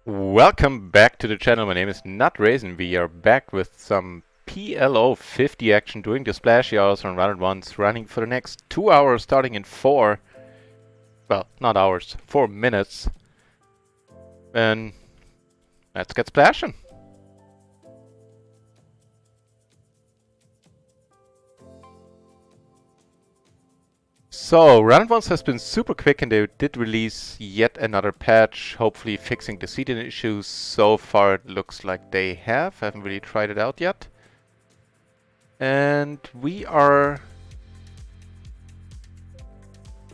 Welcome back to the channel. My name is NutRaisin. We are back with some PLO 50 action doing the Splashy hours on RunItOnce, running for the next 2 hours, starting in 4. Well, not hours, 4 minutes. And let's get splashing. So, RunItOnce has been super quick and they did release yet another patch, hopefully fixing the seeding issues. So far it looks like they have. I haven't really tried it out yet. And we are...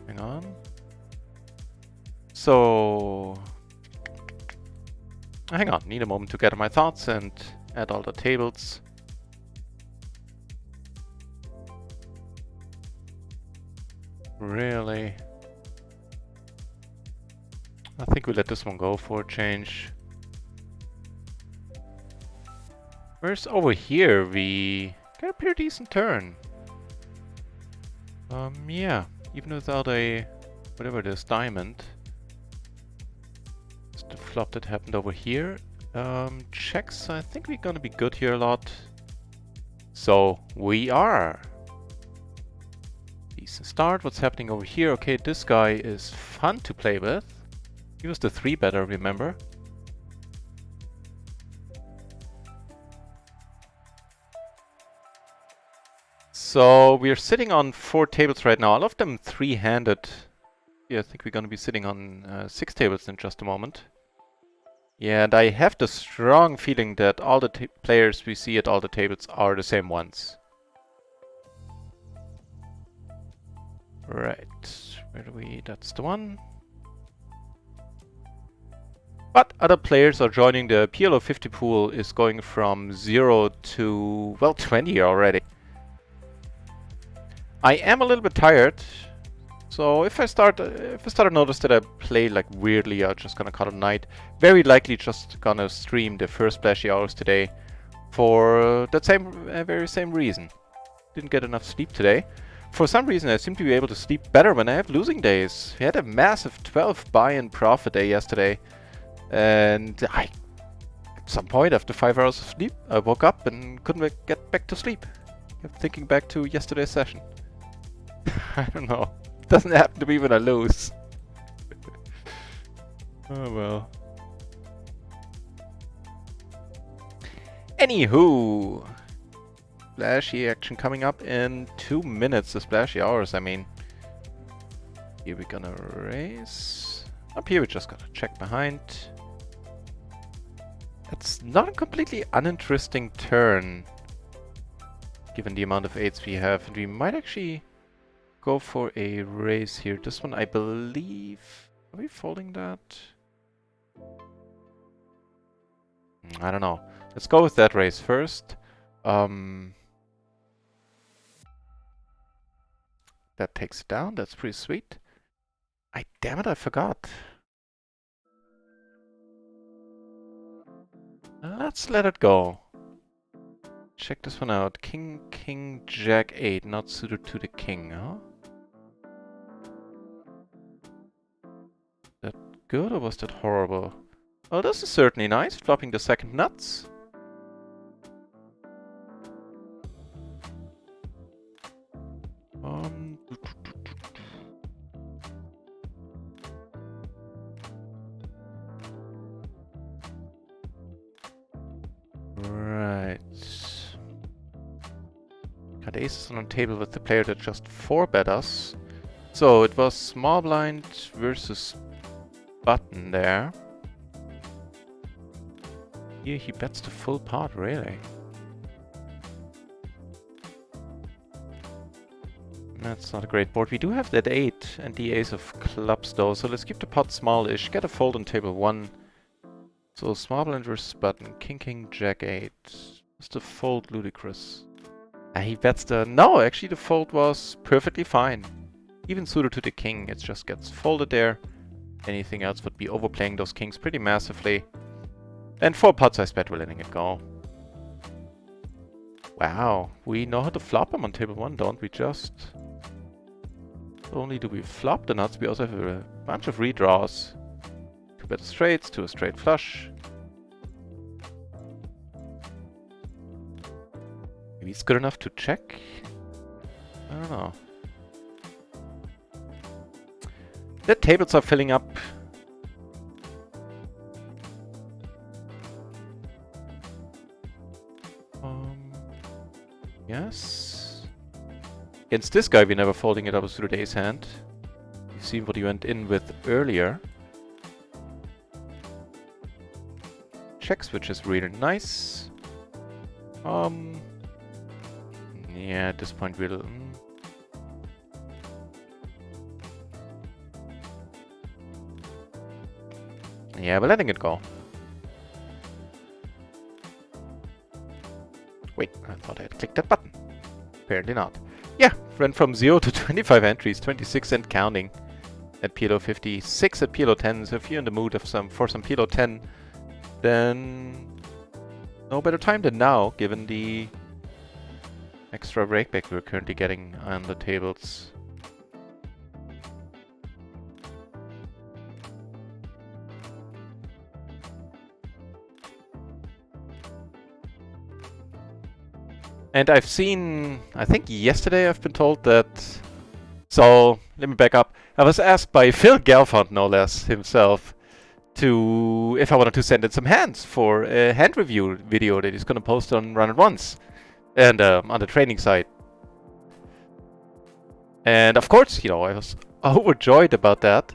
Hang on. So... Hang on, need a moment to gather my thoughts and add all the tables. Really? I think we let this one go for a change. Whereas over here we got a pretty decent turn. Yeah, even without a whatever it is, diamond. It's the flop that happened over here. Checks, I think we're gonna be good here a lot. So we are. Decent start. What's happening over here? Okay, this guy is fun to play with. He was the 3-better, remember? So we're sitting on 4 tables right now. All of them 3-handed. Yeah, I think we're gonna be sitting on 6 tables in just a moment. Yeah, and I have the strong feeling that all the players we see at all the tables are the same ones. Right, where do we... that's the one. But other players are joining. The PLO 50 pool is going from 0 to, well, 20 already. I am a little bit tired. So if I start to notice that I play like weirdly, I'm just gonna call it a night. Very likely just gonna stream the first Splashy hours today for that very same reason. Didn't get enough sleep today. For some reason I seem to be able to sleep better when I have losing days. We had a massive 12 buy-in profit day yesterday. And at some point after 5 hours of sleep, I woke up and couldn't get back to sleep. Kept thinking back to yesterday's session. I don't know. Doesn't happen to me when I lose. Oh well. Anywho, Splashy action coming up in 2 minutes. The Splashy hours, I mean. Here we're gonna raise. Up here we just gotta check behind. It's not a completely uninteresting turn, given the amount of 8s we have, and we might actually go for a raise here. This one, I believe... Are we folding that? I don't know. Let's go with that raise first. That takes it down. That's pretty sweet. Damn it, I forgot. Let's let it go. Check this one out. King, King, Jack 8, not suited to the king, huh? That good or was that horrible? Oh, this is certainly nice, flopping the second nuts. Right. Got aces on the table with the player that just 4-bet us. So it was small blind versus button there. Here he bets the full pot, really. That's not a great board. We do have that 8 and the ace of clubs though, so let's keep the pot small-ish. Get a fold on table 1. So small blind versus button. King, King, Jack 8. Was the fold ludicrous? He bets the... No, actually the fold was perfectly fine. Even suited to the king, it just gets folded there. Anything else would be overplaying those kings pretty massively. And 4 pot size bet, we're letting it go. Wow, we know how to flop them on table 1, don't we? Just... Not only do we flop the nuts, we also have a bunch of redraws a bit of straights to a straight flush. Maybe it's good enough to check? I don't know. The tables are filling up. Yes. Against this guy, we're never folding it up through the ace hand. You've seen what he went in with earlier. Check switch is really nice. Yeah, at this point we'll... Yeah, we're letting it go. Wait, I thought I had clicked that button. Apparently not. Yeah, went from 0 to 25 entries, 26 and counting at PLO 50, 6 at PLO 10. So if you're in the mood of for some PLO 10, then no better time than now, given the extra rakeback we're currently getting on the tables. And I've seen, I think yesterday I've been told that, so let me back up. I was asked by Phil Galfond, no less, himself, if I wanted to send in some hands for a hand review video that he's going to post on RunItOnce and on the training site. And of course, you know, I was overjoyed about that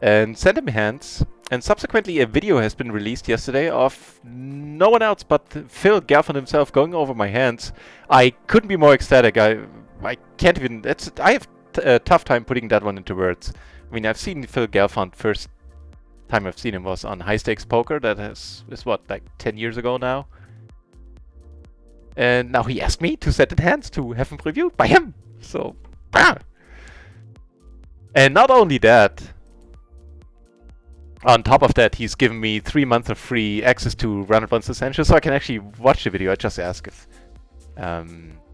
and sent him hands. And subsequently, a video has been released yesterday of no one else but Phil Galfond himself going over my hands. I couldn't be more ecstatic. I can't even... I have a tough time putting that one into words. I mean, I've seen Phil Galfond. First time I've seen him was on High Stakes Poker. That is what, like 10 years ago now? And now he asked me to send in hands to have him reviewed by him. So, and not only that... On top of that, he's given me 3 months of free access to RunItOnce Essentials, so I can actually watch the video. I just asked if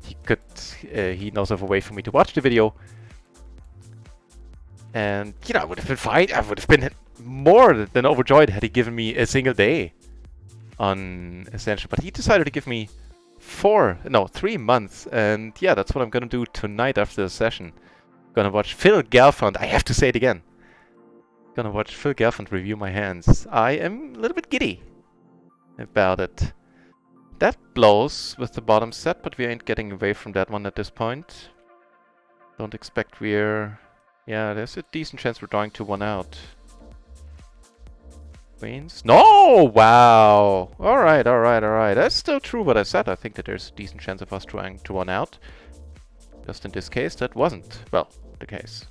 he knows of a way for me to watch the video. And, you know, I would have been fine. I would have been more than overjoyed had he given me a single day on Essential. But he decided to give me 3 months. And yeah, that's what I'm going to do tonight after the session. I'm going to watch Phil Galfond. I have to say it again. Gonna watch Phil Galfond review my hands. I am a little bit giddy about it. That blows with the bottom set, but we ain't getting away from that one at this point. Don't expect we're... Yeah, there's a decent chance we're drawing 2-1 out. Queens? No! Wow! Alright. That's still true what I said. I think that there's a decent chance of us drawing 2-1 out. Just in this case, that wasn't, well, the case.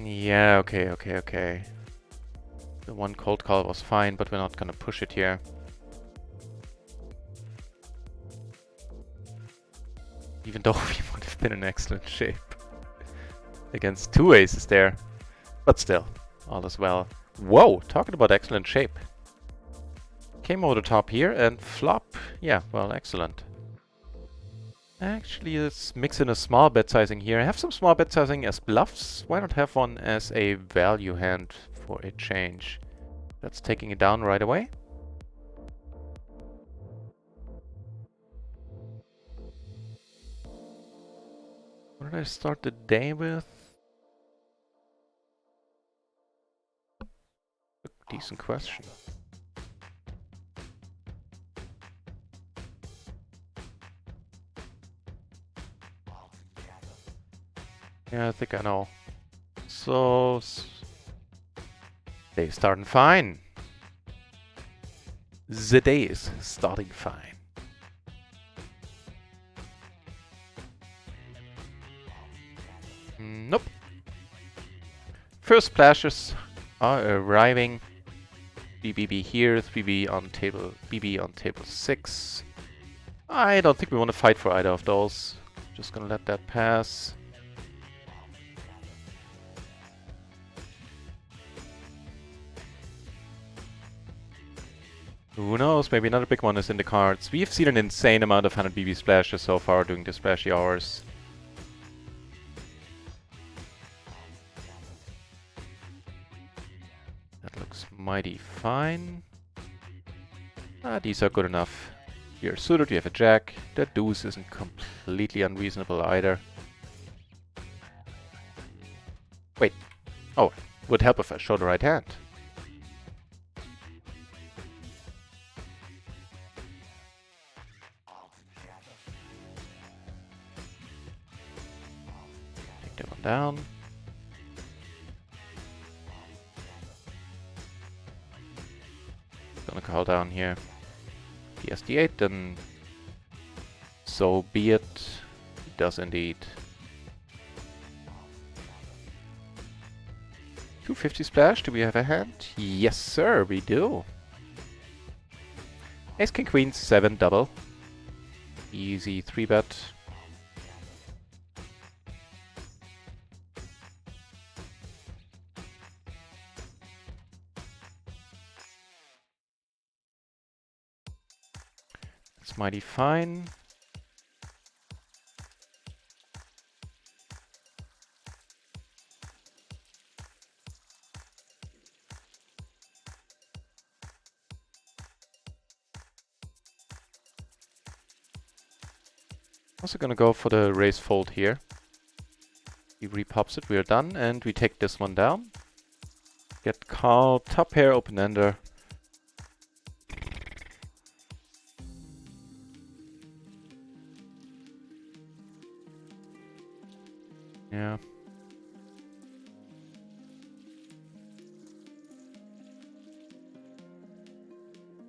Yeah, okay. The one cold call was fine, but we're not gonna push it here. Even though we would have been in excellent shape against 2 aces there. But still, all is well. Whoa, talking about excellent shape. Came over the top here and flop. Yeah, well, excellent. Actually, let's mix in a small bet sizing here. I have some small bet sizing as bluffs. Why not have one as a value hand for a change? That's taking it down right away. What did I start the day with? A decent question. Yeah, I think I know. So... Day's starting fine. The day is starting fine. Nope. First splashes are arriving. BBB here, 3B on table, BB on table 6. I don't think we want to fight for either of those. Just gonna let that pass. Who knows, maybe another big one is in the cards. We've seen an insane amount of 100 BB splashes so far during the splashy hours. mighty fine. These are good enough. You're suited, you have a jack. That deuce isn't completely unreasonable either. Wait. Oh, would help if I show the right hand. Take that one down. Gonna call down here the SD8, then so be it. It does indeed. 250 splash, do we have a hand? Yes sir, we do. Ace King Queen 7 double. Easy 3-bet. It's mighty fine. Also gonna go for the raise fold here. He repops it, we are done, and we take this one down. Get called, top pair, open ender. Yeah.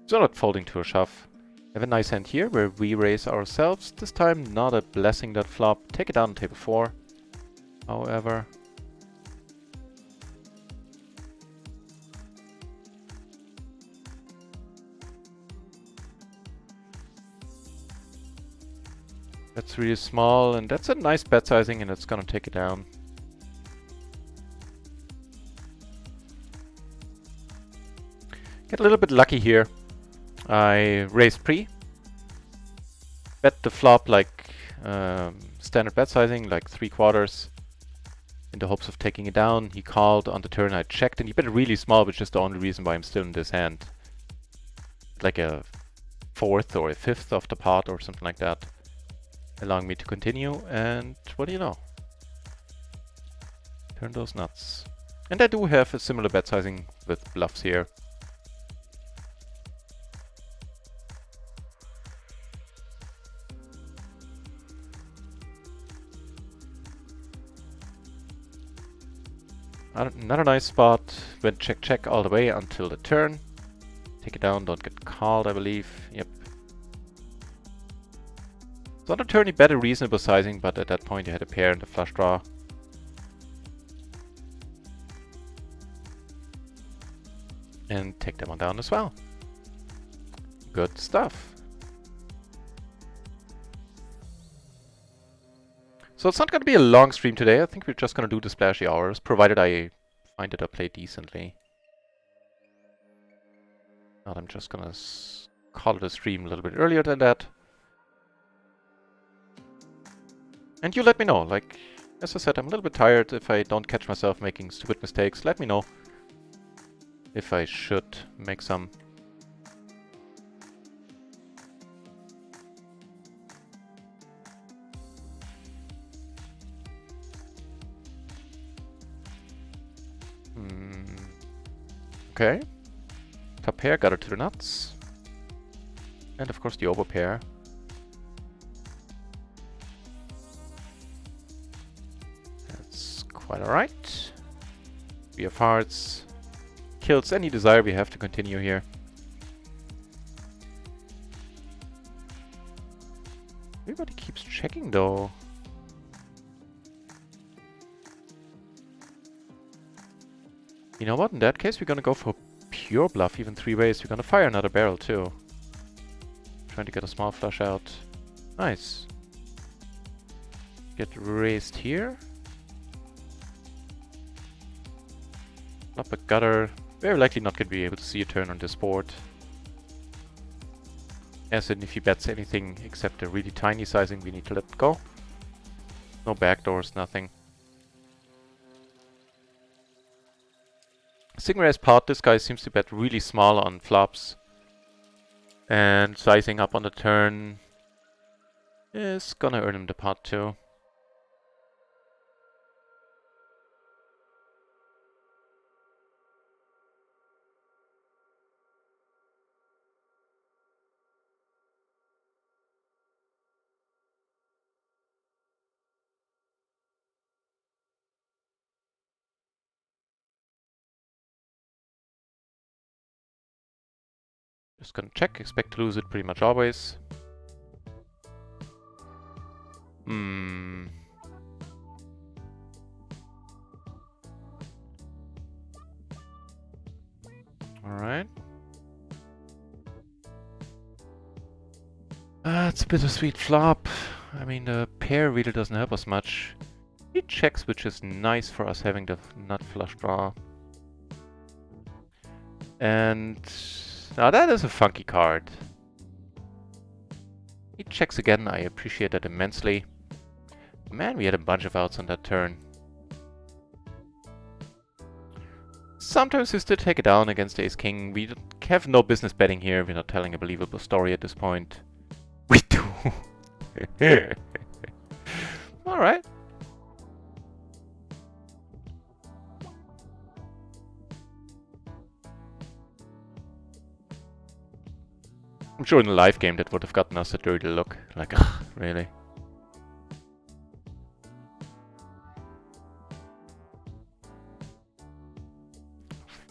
So not folding to a shove. Have a nice hand here where we raise ourselves. This time not a blessing that flop. Take it down on table 4. However. That's really small, and that's a nice bet sizing, and it's gonna take it down. Get a little bit lucky here. I raise pre. Bet the flop like standard bet sizing, like 3/4, in the hopes of taking it down. He called on the turn, I checked, and he bet it really small, which is the only reason why I'm still in this hand. Like a 4th or a 5th of the pot or something like that, allowing me to continue, and what do you know? Turn those nuts. And I do have a similar bet sizing with bluffs here. Another nice spot. Went check check all the way until the turn. Take it down, don't get called, I believe. Yep. So on the turn he bet a reasonable sizing, but at that point he had a pair and a flush draw. And take that one down as well. Good stuff. So it's not going to be a long stream today. I think we're just going to do the splashy hours, provided I find that I play decently. Now I'm just going to call it a stream a little bit earlier than that. And you let me know. Like, as I said, I'm a little bit tired. If I don't catch myself making stupid mistakes, let me know if I should make some. Okay. Top pair, got her to the nuts. And of course the over pair. That's quite alright. 3 of hearts. Kills any desire we have to continue here. Everybody keeps checking though. You know what? In that case, we're gonna go for pure bluff, even 3 ways. We're gonna fire another barrel too. Trying to get a small flush out. Nice. Get raised here. Flop a gutter. Very likely not gonna be able to see a turn on this board. As in, if he bets anything except a really tiny sizing, we need to let it go. No backdoors, nothing. Sigmar's part, this guy seems to bet really small on flops. And sizing up on the turn is gonna earn him the pot too. Just gonna check, expect to lose it pretty much always. Alright. It's a bittersweet flop. I mean, the pair really doesn't help us much. He checks, which is nice for us having the nut flush draw. And now that is a funky card. He checks again, I appreciate that immensely. Man, we had a bunch of outs on that turn. Sometimes we still take it down against Ace King. We have no business betting here. We're not telling a believable story at this point. We do. Alright. I'm sure in a live game that would have gotten us a dirty look. Like, ugh, really?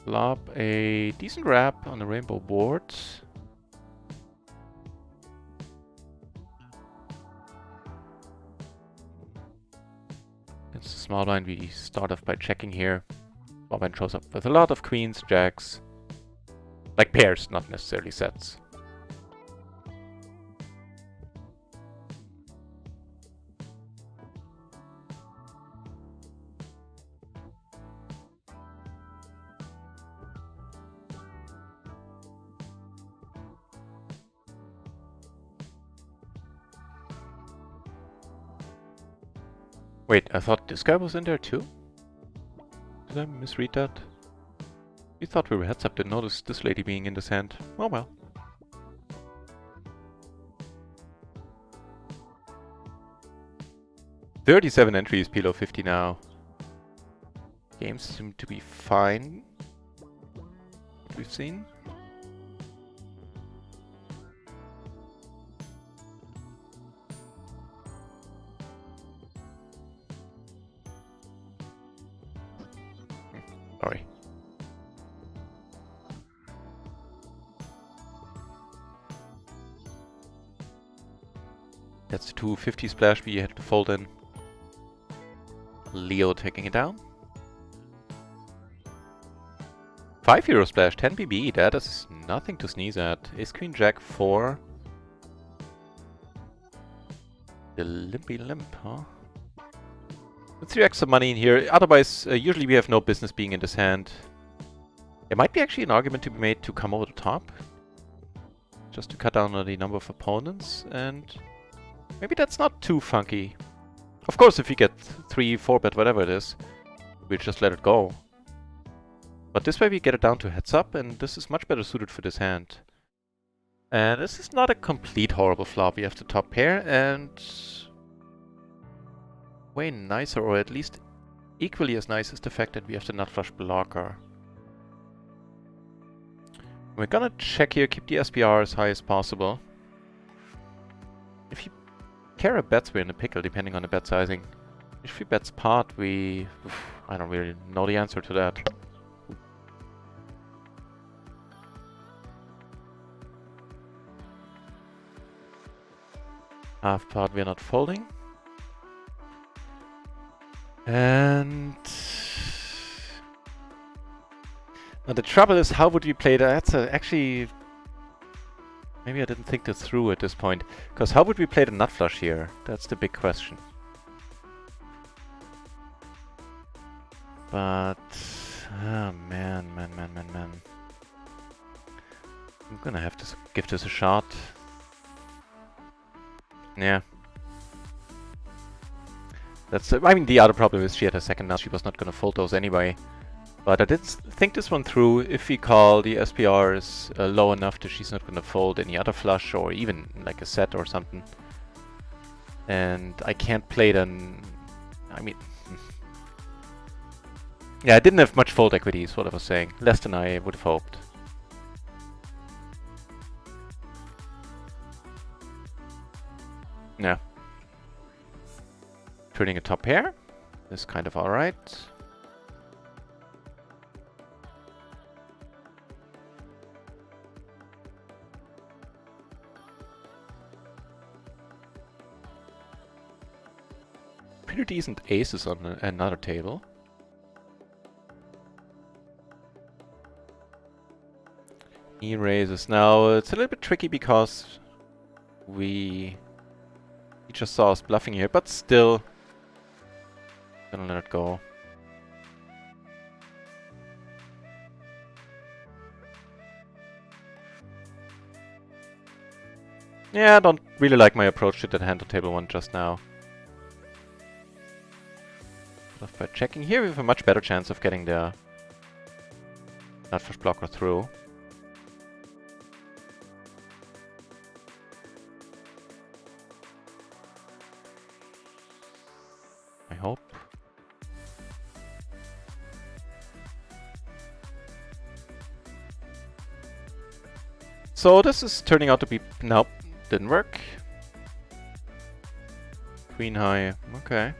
Flop a decent wrap on the rainbow board. It's a small blind. We start off by checking here. Small blind shows up with a lot of queens, jacks. Like pairs, not necessarily sets. Wait, I thought this guy was in there too? Did I misread that? We thought we were heads up, didn't notice this lady being in this hand. Oh well. "37 entries, PLO 50 now. Games seem to be fine. What we've seen. Sorry. That's the 250 splash we had to fold in. Leo taking it down. €5 splash, 10 PB, that is nothing to sneeze at. Ace Queen Jack 4. The limpy limp, huh? Let's 3x some money in here. Otherwise, usually we have no business being in this hand. There might be actually an argument to be made to come over the top. Just to cut down on the number of opponents, and maybe that's not too funky. Of course, if we get 3, 4-bet, whatever it is, we'll just let it go. But this way we get it down to heads up, and this is much better suited for this hand. And this is not a complete horrible flop. We have the top pair, and way nicer, or at least equally as nice, is the fact that we have the nut flush blocker. We're gonna check here, keep the SPR as high as possible. If he Kara bets, we're in a pickle, depending on the bet sizing. If he bets pot, I don't really know the answer to that. Half pot, we're not folding. And now the trouble is, how would we play that? That's actually, maybe I didn't think this through at this point. Because how would we play the nut flush here? That's the big question. But, oh man. I'm gonna have to give this a shot. Yeah. That's, I mean, the other problem is she had a second nut. She was not gonna fold those anyway. But I did think this one through. If we call, the SPR is low enough that she's not gonna fold any other flush or even like a set or something. And I can't play then. I mean, yeah, I didn't have much fold equity is what I was saying. Less than I would have hoped. Yeah. Turning a top pair is kind of alright. Pretty decent aces on another table. He raises. Now it's a little bit tricky because he just saw us bluffing here, but still gonna let it go. Yeah, I don't really like my approach to that hand on table 1 just now. But by checking here, we have a much better chance of getting the nut flush blocker through. I hope. So this is turning out to be... Nope, didn't work. Queen high, okay.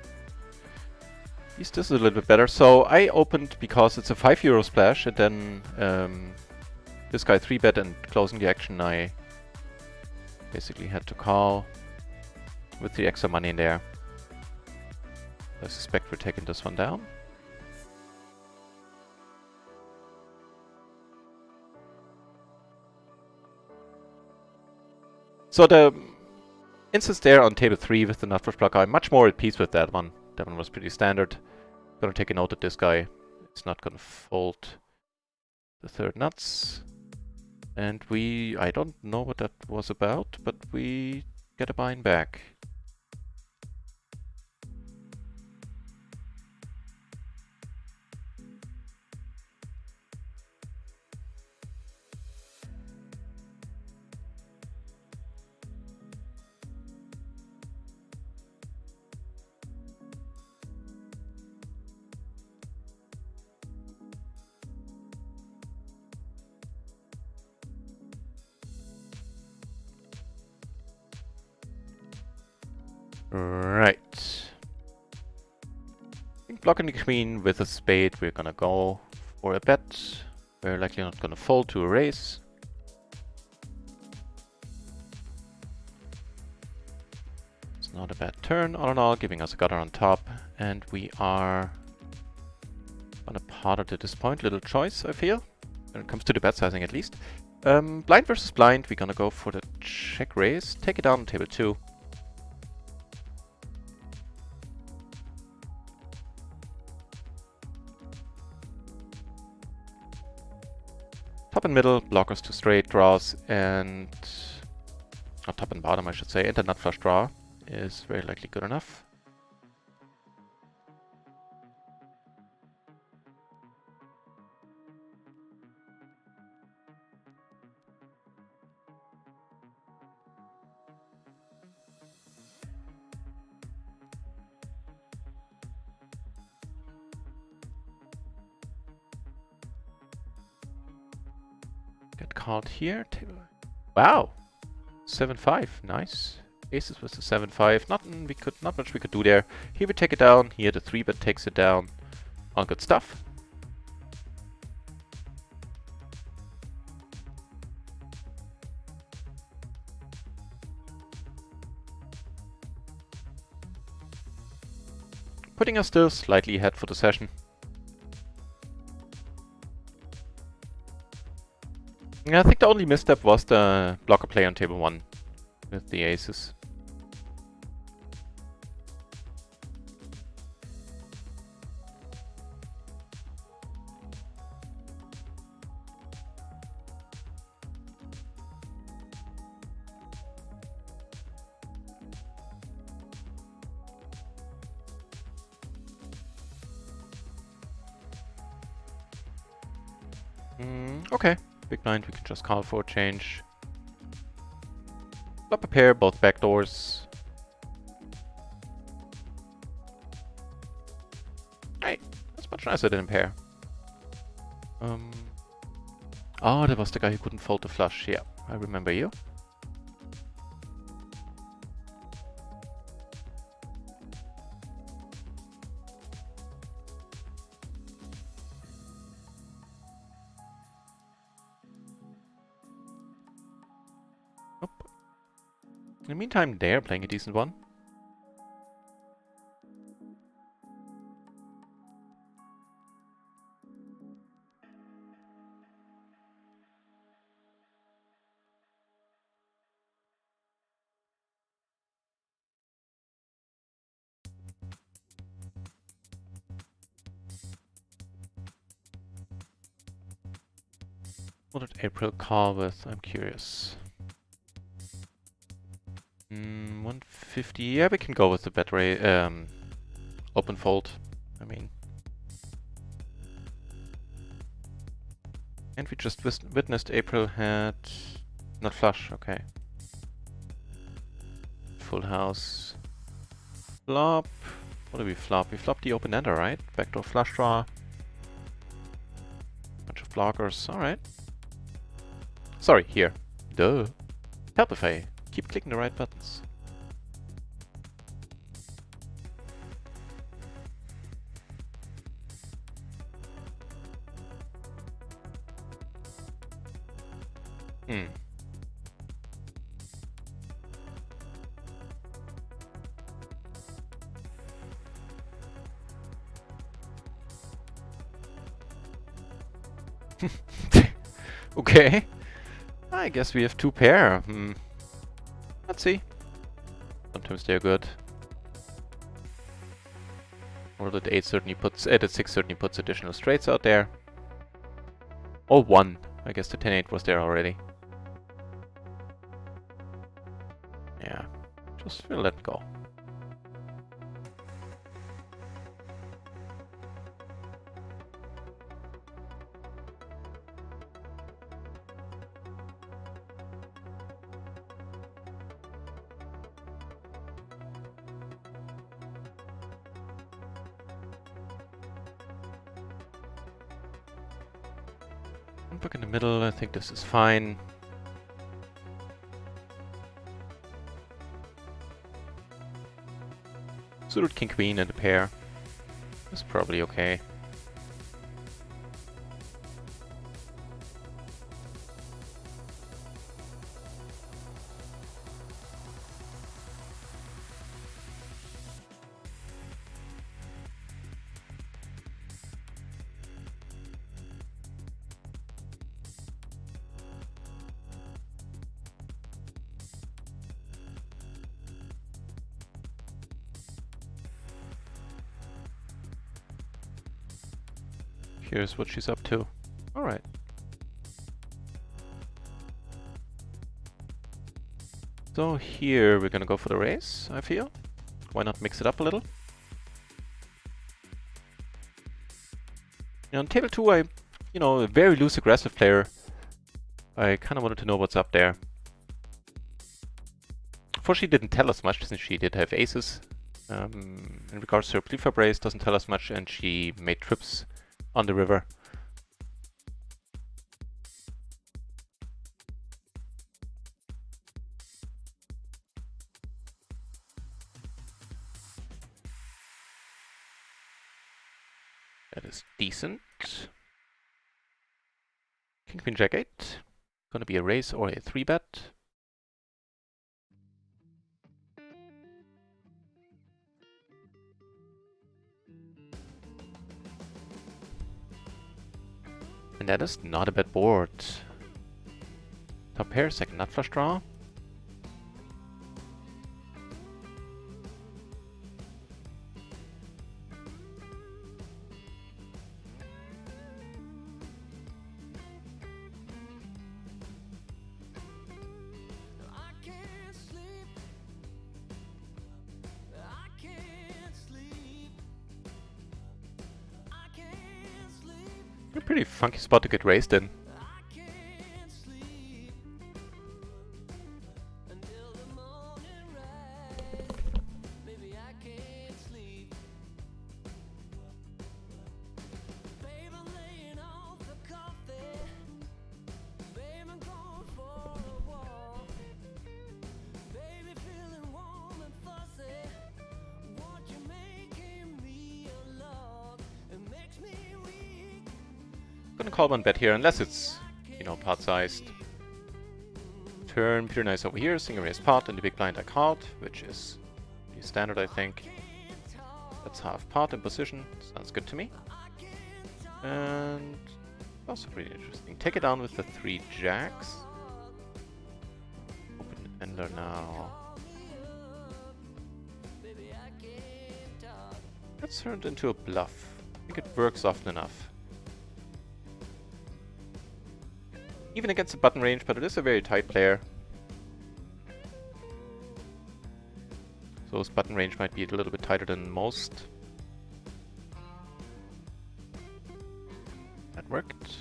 At least this is a little bit better. So I opened because it's a €5 splash, and then this guy 3-bet and closing the action, I basically had to call with the extra money in there. I suspect we're taking this one down. So the instance there on table 3 with the nut flush blocker, I'm much more at peace with that one. That one was pretty standard. Gonna take a note that this guy is not gonna fold the third nuts. And I don't know what that was about, but we get a bind back. Right. I think blocking the queen with a spade, we're gonna go for a bet. We're likely not gonna fold to a raise. It's not a bad turn, all in all, giving us a gutter on top. And we are gonna pot it at this point. Little choice, I feel, when it comes to the bet sizing at least. Blind versus blind, we're gonna go for the check raise. Take it down on table 2. Top and middle, blockers to straight draws, and top and bottom I should say, and the nut flush draw is very likely good enough. Get called here. Wow, 7-5, nice. Aces with the 7-5. Not much we could do there. Here we take it down. Here the 3-bet takes it down. All good stuff. Putting us still slightly ahead for the session. Yeah, I think the only misstep was the blocker play on table 1 with the aces. Okay. Big blind, we can just call for a change. Flop a pair, both backdoors. Hey, that's much nicer than a pair. Oh, that was the guy who couldn't fold the flush. Yeah, I remember you. Nope. In the meantime, they're playing a decent one. What did April call with? I'm curious. 150. Yeah, we can go with the battery. Open fold. I mean. And we just witnessed April had not flush. Okay. Full house. Flop. What do we flop? We flop the open ender, right? Backdoor flush draw. Bunch of blockers. Alright. Sorry, here. Duh. Help if I keep clicking the right buttons. Okay. I guess we have two pair. Let's see. Sometimes they're good. Or that 8 certainly puts, that 6 certainly puts additional straights out there. Or 1. I guess the 10-8 was there already. Yeah. Just we'll let go. Book in the middle, I think this is fine. Suited king queen and a pair. That's probably okay. Here's what she's up to. Alright. So here we're gonna go for the race, I feel. Why not mix it up a little? On table 2 I, a very loose aggressive player. I kinda wanted to know what's up there. Unfortunately didn't tell us much since she did have aces. In regards to her prefab race, doesn't tell us much, and she made trips on the river. That is decent. King Queen Jack 8. Gonna be a raise or a 3-bet. And that is not a bad board. Top pair, second nut flush draw. Pretty funky spot to get raised in. Gonna call one bet here, unless it's, you know, pot-sized. Turn, Peter Nice over here, single raise pot, and the big blind I called, which is pretty standard, I think. That's half pot in position, sounds good to me. And also pretty interesting. Take it down with the 3 jacks. Open ender now. That's turned into a bluff. I think it works often enough. Even against the button range, but it is a very tight player. So his button range might be a little bit tighter than most. That worked.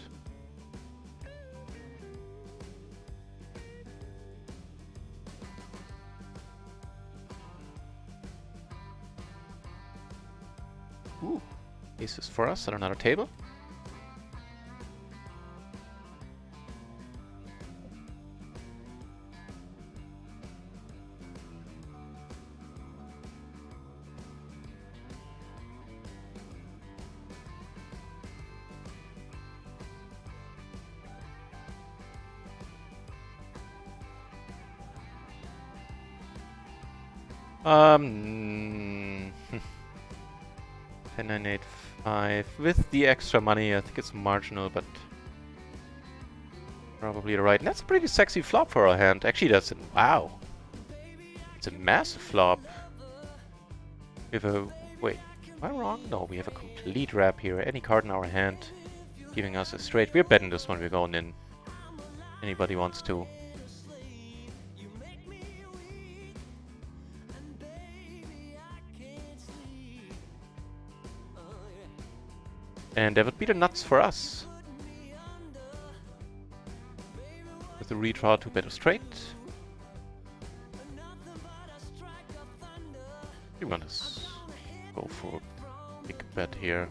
Ooh, aces for us at another table. Hmm. 10, 9, 8, 5. With the extra money, I think it's marginal, but probably right. And that's a pretty sexy flop for our hand. Actually, that's wow. It's a massive flop. We have a wait. Am I wrong? No, we have a complete wrap here. Any card in our hand, giving us a straight. We're betting this one. We're going in. Anybody wants to. And that would be the nuts for us. With the redraw to bet a straight. We want to go for a big bet here.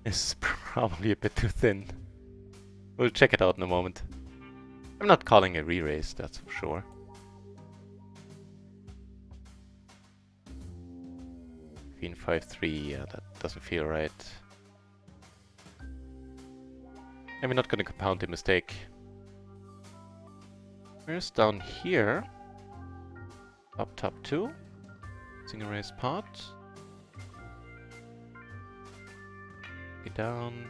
Is probably a bit too thin. We'll check it out in a moment. I'm not calling a re-raise, that's for sure. Queen 5-3, yeah, that doesn't feel right. And we're not gonna compound the mistake. Where's down here? Top 2. Single raise pot. Get down.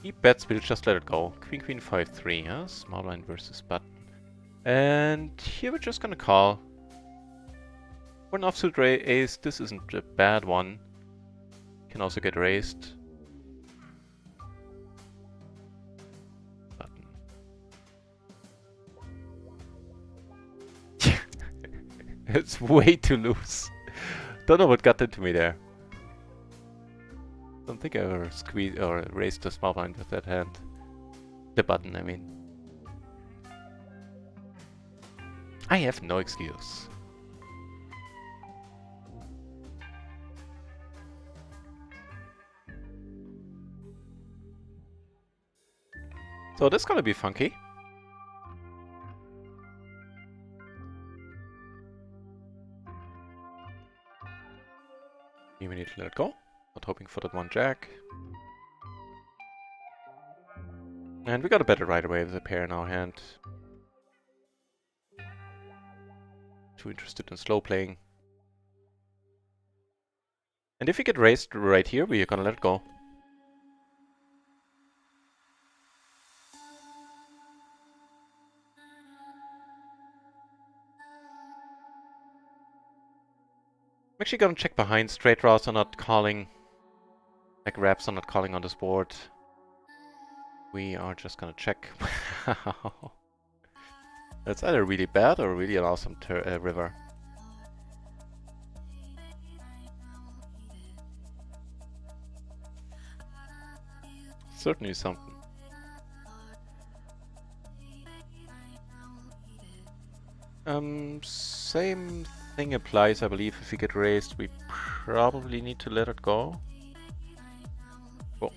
He bets, we'll just let it go. Queen, Queen, 5-3, huh? Small blind versus button. And here we're just gonna call. For an offsuit ace, this isn't a bad one. Can also get raised. Button. It's way too loose. Don't know what got into me there. Don't think I ever squeezed or raised the small blind with that hand. The button, I mean. I have no excuse. So this is gonna be funky. We need to let it go. Not hoping for that one jack. And we got a better right away with a pair in our hand. Too interested in slow playing. And if we get raised right here, we're gonna let it go. I'm actually gonna check behind. Straight draws are not calling. Like wraps are not calling on this board. We are just gonna check. That's either really bad or really an awesome river. Certainly something. Same thing applies, I believe. If we get raised, we probably need to let it go. Cool.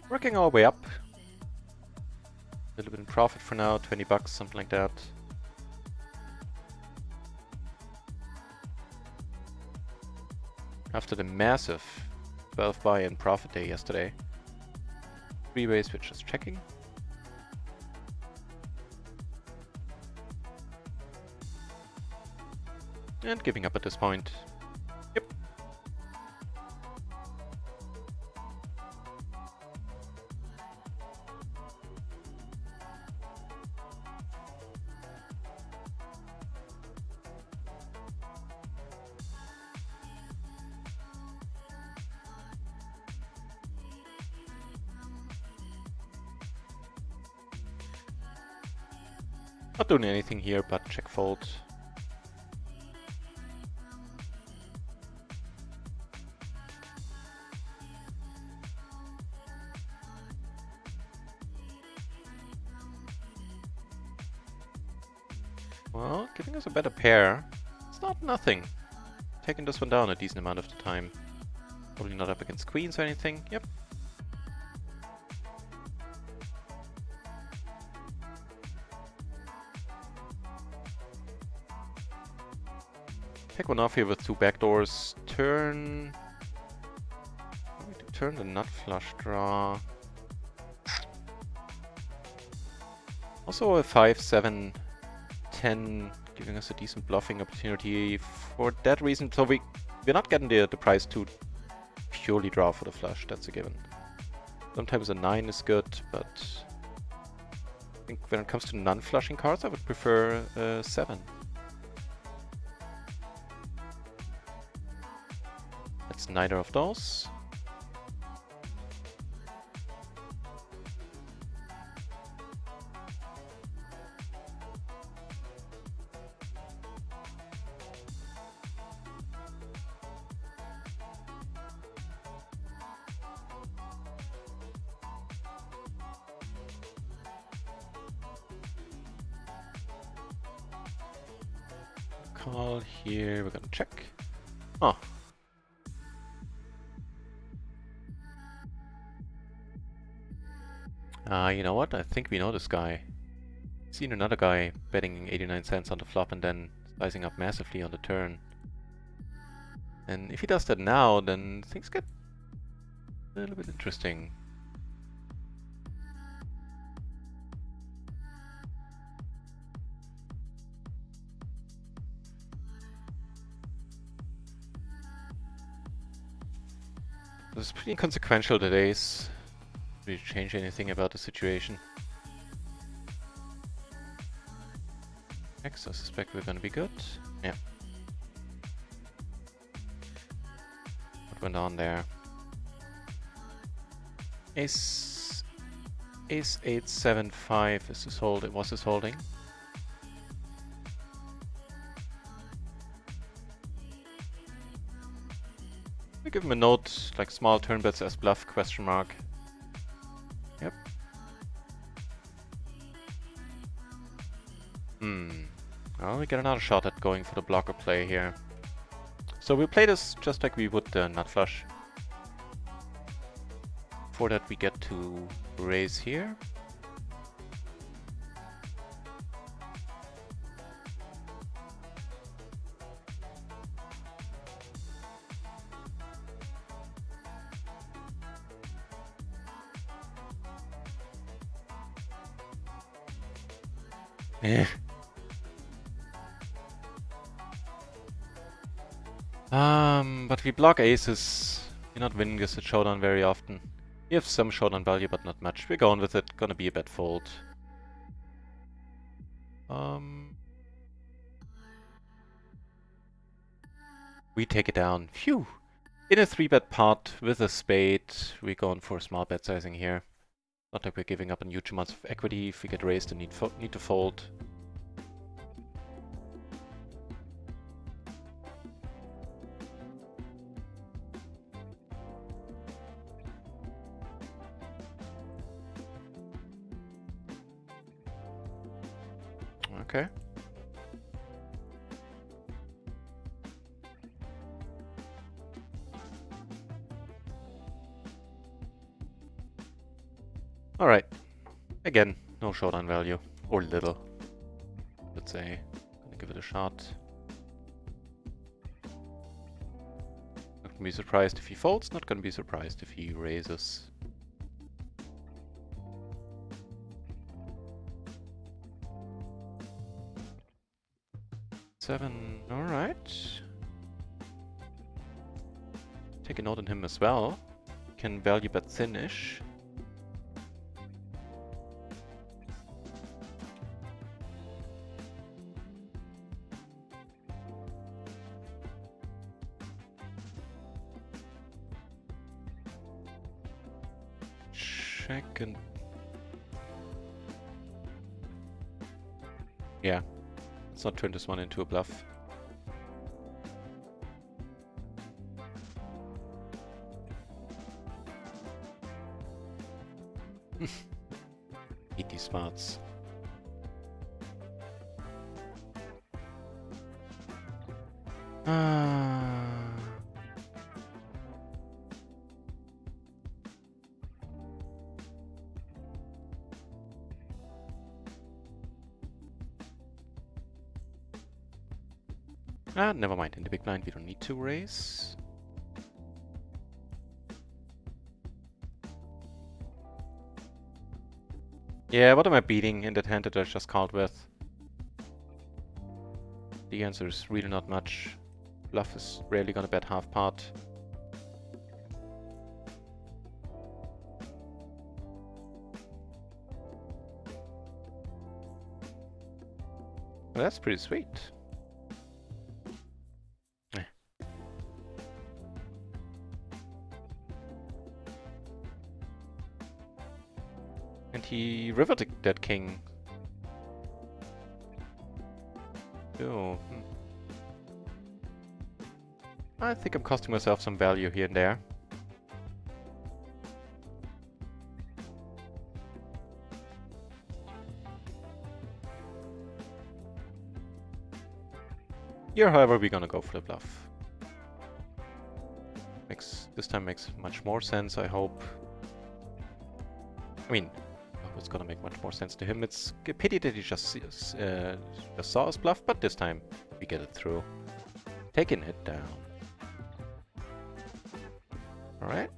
Working our way up. A little bit in profit for now, 20 bucks, something like that. After the massive 12 buy and profit day yesterday. Three ways we're just checking. And giving up at this point. Yep. Not doing anything here, but check fold. Well, giving us a better pair. It's not nothing. Taking this one down a decent amount of the time. Probably not up against queens or anything. Yep. Take one off here with two backdoors. Turn the nut flush draw. Also a 5, 7, 10, giving us a decent bluffing opportunity for that reason. So we're not getting the price to purely draw for the flush, that's a given. Sometimes a 9 is good, but I think when it comes to non-flushing cards, I would prefer 7. It's neither of those. Call here, we're gonna check. Oh. You know what? I think we know this guy. Seen another guy betting 89 cents on the flop and then sizing up massively on the turn. And if he does that now, then things get a little bit interesting. This is pretty inconsequential today. Really change anything about the situation. Next, I suspect we're gonna be good. Yeah. What went on there? Ace 8 7 5 is his hold. It was his holding. We give him a note like small turn bets as bluff question mark. Yep. Well, we get another shot at going for the blocker play here. So we'll play this just like we would the nut flush. For that we get to raise here. Eh. But we block aces. You're not winning this at showdown very often. You have some showdown value, but not much. We're going with it. Gonna be a bad fold. We take it down. Phew! In a 3-bet pot with a spade, we're going for small bet sizing here. Not like we're giving up on huge amounts of equity. If we get raised and need to fold. Okay. Alright. Again, no showdown value. Or little. Let's say. Gonna give it a shot. Not gonna be surprised if he folds, not gonna be surprised if he raises. Seven, alright. Take a note on him as well. Can value bet thin-ish. Check and... yeah. Let's not turn this one into a bluff. Eat these smarts. Never mind. In the big blind, we don't need to raise. Yeah, what am I beating in that hand that I just called with? The answer is really not much. Bluff is rarely gonna bet half pot. Well, that's pretty sweet. And he rivered that king. Oh. I think I'm costing myself some value here and there. Here, however, we're gonna go for the bluff. This time makes much more sense, I hope. I mean, it's gonna make much more sense to him. It's a pity that he just saw us bluff, but this time we get it through. Taking it down. Alright.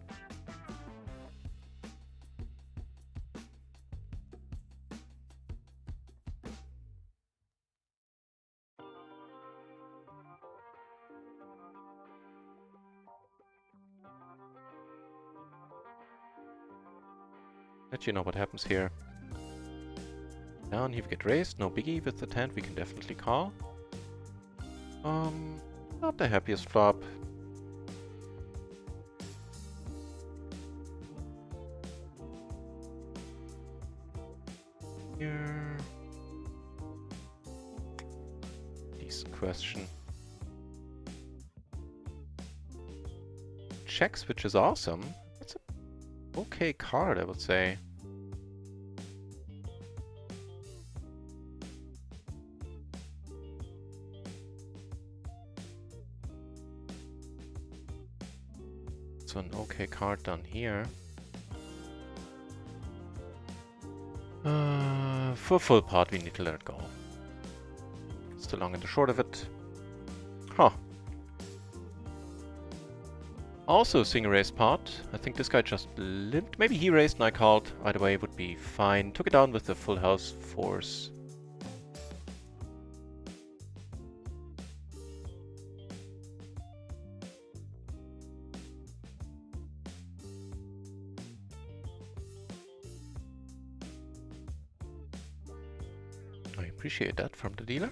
Let you know what happens here. Down here we get raised, no biggie with the hand, we can definitely call. Not the happiest flop. Here. Decent question. Checks, which is awesome. That's an okay card, I would say. So an okay card down here. For full pot, we need to let it go. It's the long and the short of it. Huh. Also seeing a raised pot. I think this guy just limped. Maybe he raised and I called. Either way would be fine. Took it down with the full house force. I appreciate that from the dealer.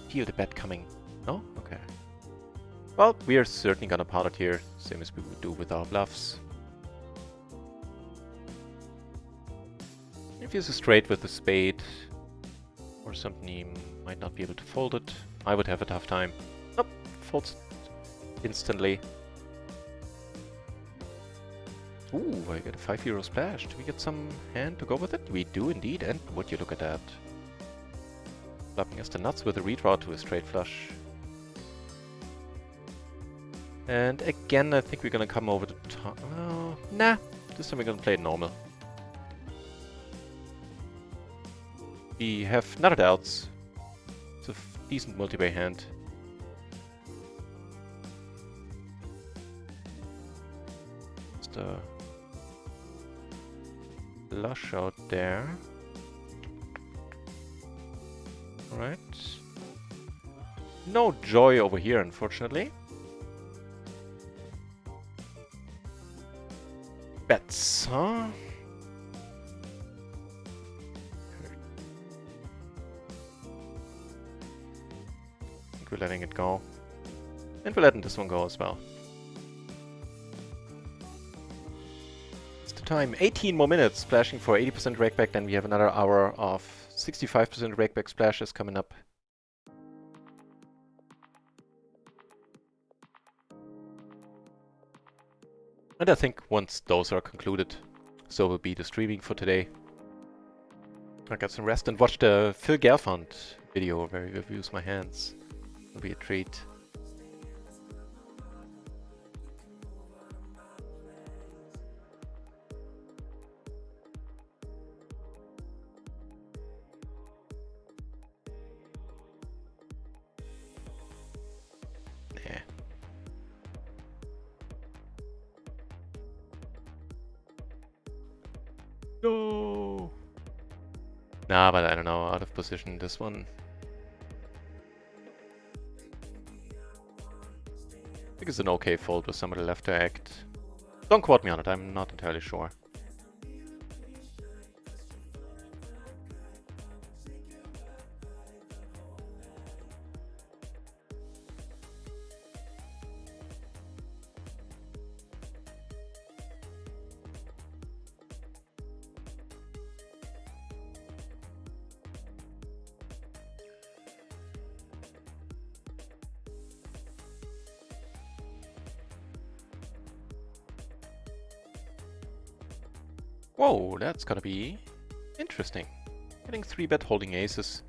Hear the bat coming. No? Okay. Well, we are certainly gonna pot it here, same as we would do with our bluffs. If he's a straight with a spade, or something, he might not be able to fold it. I would have a tough time. Nope, folds instantly. Ooh, I get a €5 splash. Do we get some hand to go with it? We do indeed, and would you look at that. Flopping us the nuts with a redraw to a straight flush. And again, I think we're gonna come over the top. Oh, nah, this time we're gonna play it normal. We have none doubts. It's a decent multi-way hand. Just a flush out there. Alright. No joy over here, unfortunately. Bets, huh? I think we're letting it go. And we're letting this one go as well. It's the time. 18 more minutes, splashing for 80% rakeback, then we have another hour of 65% rakeback splashes coming up. And I think once those are concluded, so will be the streaming for today. I'll get some rest and watch the Phil Gelfand video where he reviews my hands. It'll be a treat. No. Nah, but I don't know, out of position this one. I think it's an okay fold with somebody left to act. Don't quote me on it, I'm not entirely sure. Whoa, that's gonna be interesting. Getting 3-bet holding aces.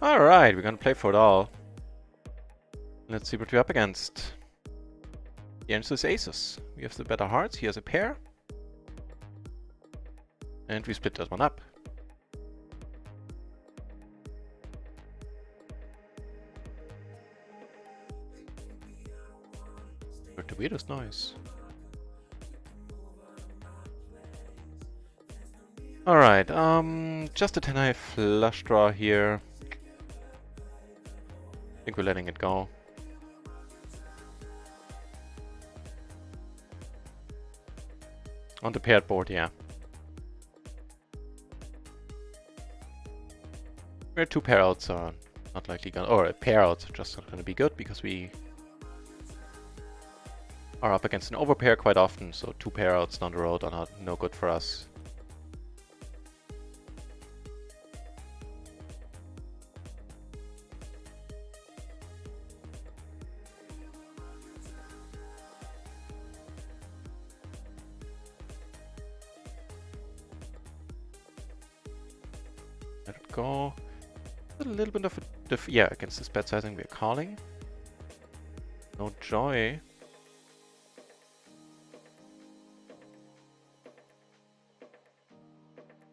Alright, we're gonna play for it all. Let's see what we're up against. The answer is aces. We have the better hearts, he has a pair. And we split that one up. Heard the weirdest noise. Alright, just a 10-high flush draw here. I think we're letting it go. On the paired board, yeah. Where 2 pair outs are not likely gonna, or a pair outs are just not gonna be good because we are up against an overpair quite often, so 2 pair outs down the road are no good for us. Let it go. A little bit of a yeah, against this bet sizing we're calling. No joy.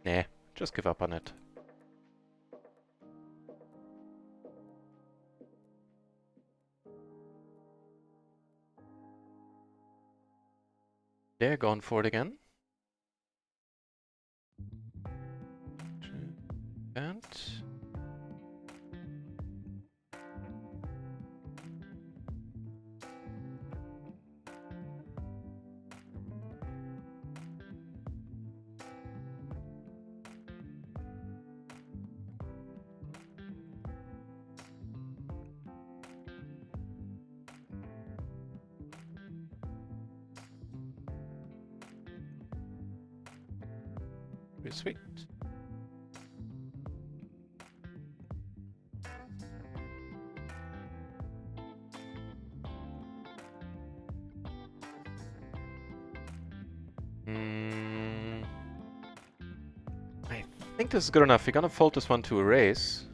Nah, just give up on it. They're going for it again. And... pretty sweet. I think this is good enough. We're gonna fold this one to erase.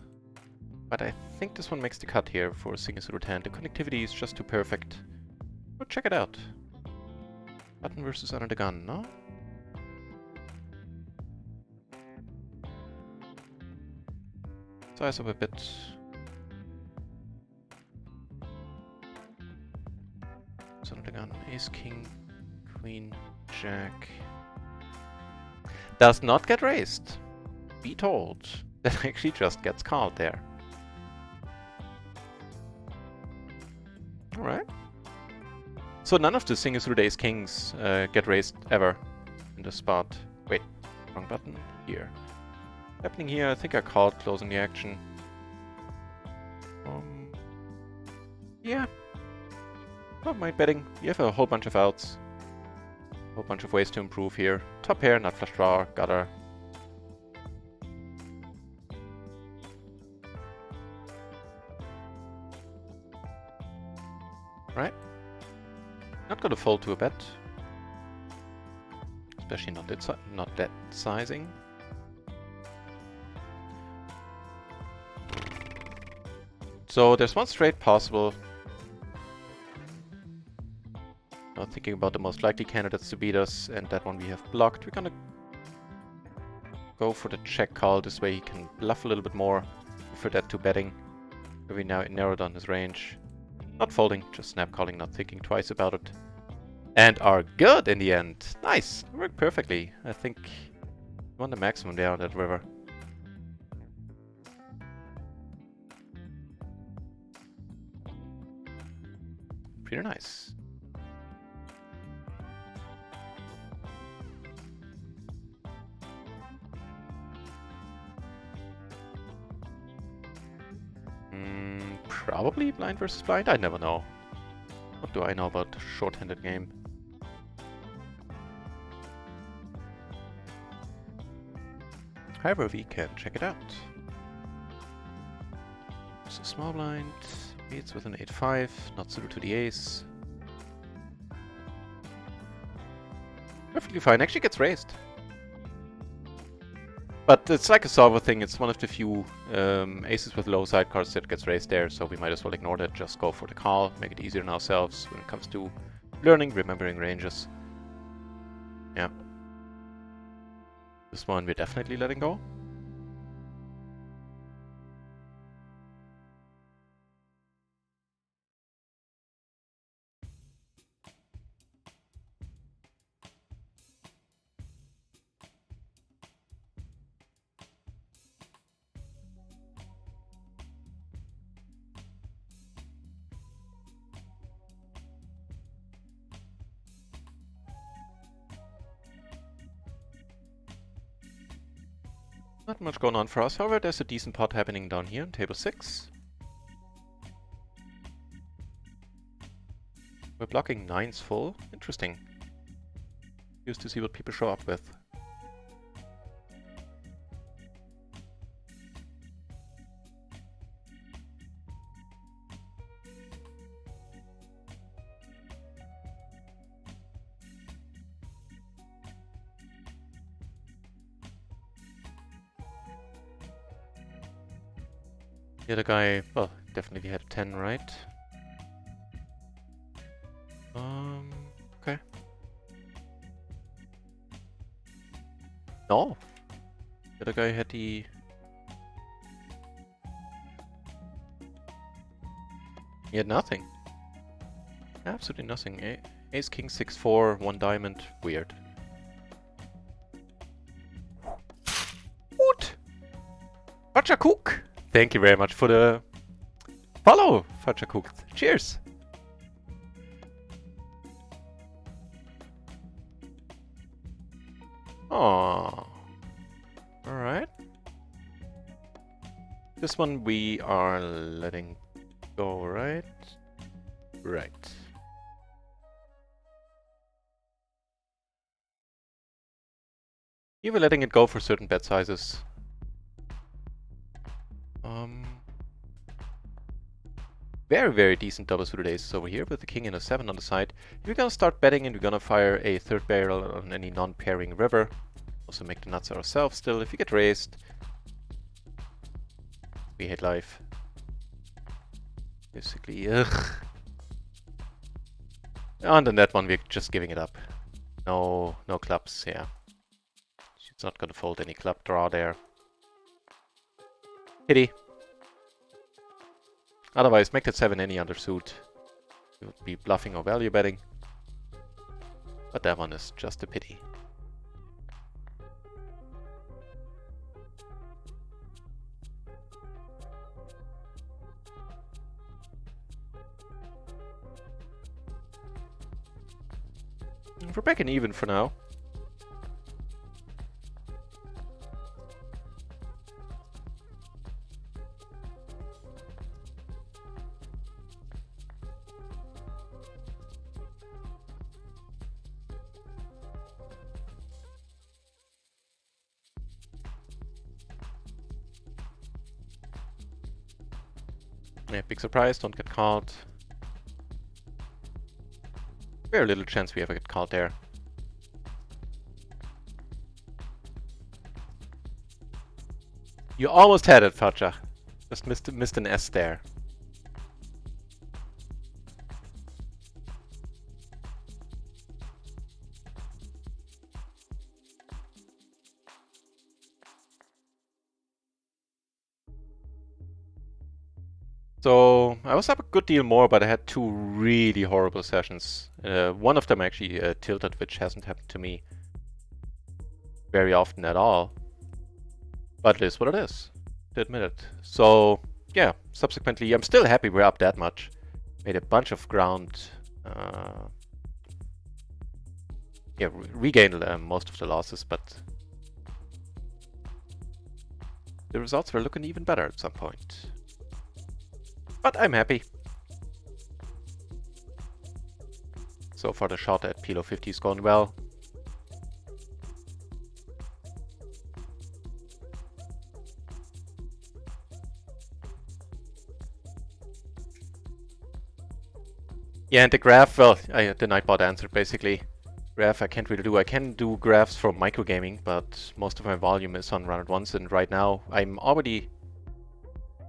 But I think this one makes the cut here for single suited hand. The connectivity is just too perfect. But check it out. Button versus under the gun, no? Size up a bit. It's under the gun. Ace, king, queen, jack. Does not get raised. Be told. That actually just gets called there. Alright. So none of the single suited ace kings get raised ever in this spot. Wait, wrong button. Here. Happening here, I think I called closing the action. Yeah. Don't mind betting. You have a whole bunch of outs. A whole bunch of ways to improve here. Top pair, not flush draw, gutter. Right? Not gonna fold to a bet. Especially not that sizing. So there's one straight possible. Now thinking about the most likely candidates to beat us, and that one we have blocked. We're gonna go for the check call. This way he can bluff a little bit more. For that to betting. We now narrowed on his range. Not folding, just snap calling, not thinking twice about it. And are good in the end. Nice, worked perfectly. I think we won the maximum there on that river. Pretty nice. Probably blind versus blind? I never know. What do I know about the short-handed game? However, we can check it out. So small blind, it's with an 8-5, not suited to the ace. Perfectly fine, actually gets raised. But it's like a solver thing, it's one of the few aces with low sidecars that gets raised there, so we might as well ignore that, just go for the call, make it easier on ourselves when it comes to learning, remembering ranges. Yeah. This one we're definitely letting go. Not much going on for us, however, there's a decent pot happening down here on table 6. We're blocking 9s full. Interesting. Used to see what people show up with. The other guy, well, definitely had a 10, right? Okay. No. The other guy had the... He had nothing. Absolutely nothing. Ace, king, 6-4, 1 diamond. Weird. What? Cook. Thank you very much for the follow, Cook. Cheers. Oh. Alright. This one we are letting go, right? Right. You were letting it go for certain bet sizes. Very, very decent double suited aces over here with the king and a 7 on the side. We're gonna start betting and we're gonna fire a third barrel on any non-pairing river. Also make the nuts ourselves still. If you get raised, we hate life. Basically, ugh. And on that one, we're just giving it up. No clubs, yeah. She's not gonna fold any club draw there. Pity. Otherwise, make that 7 any undersuit. You would be bluffing or value betting. But that one is just a pity. We're back in even for now. Yeah, big surprise, don't get called. Very little chance we ever get called there. You almost had it, Facha. Just missed an S there. So, I was up a good deal more, but I had 2 really horrible sessions. One of them actually tilted, which hasn't happened to me very often at all. But it is what it is, to admit it. So, yeah, subsequently, I'm still happy we're up that much. Made a bunch of ground. Yeah, regained most of the losses, but the results were looking even better at some point. But I'm happy. So far the shot at PLO 50 is going well. Yeah, and the graph, well, the Nightbot answered basically. Graph I can't really do. I can do graphs for microgaming, but most of my volume is on RunItOnce, and right now I'm already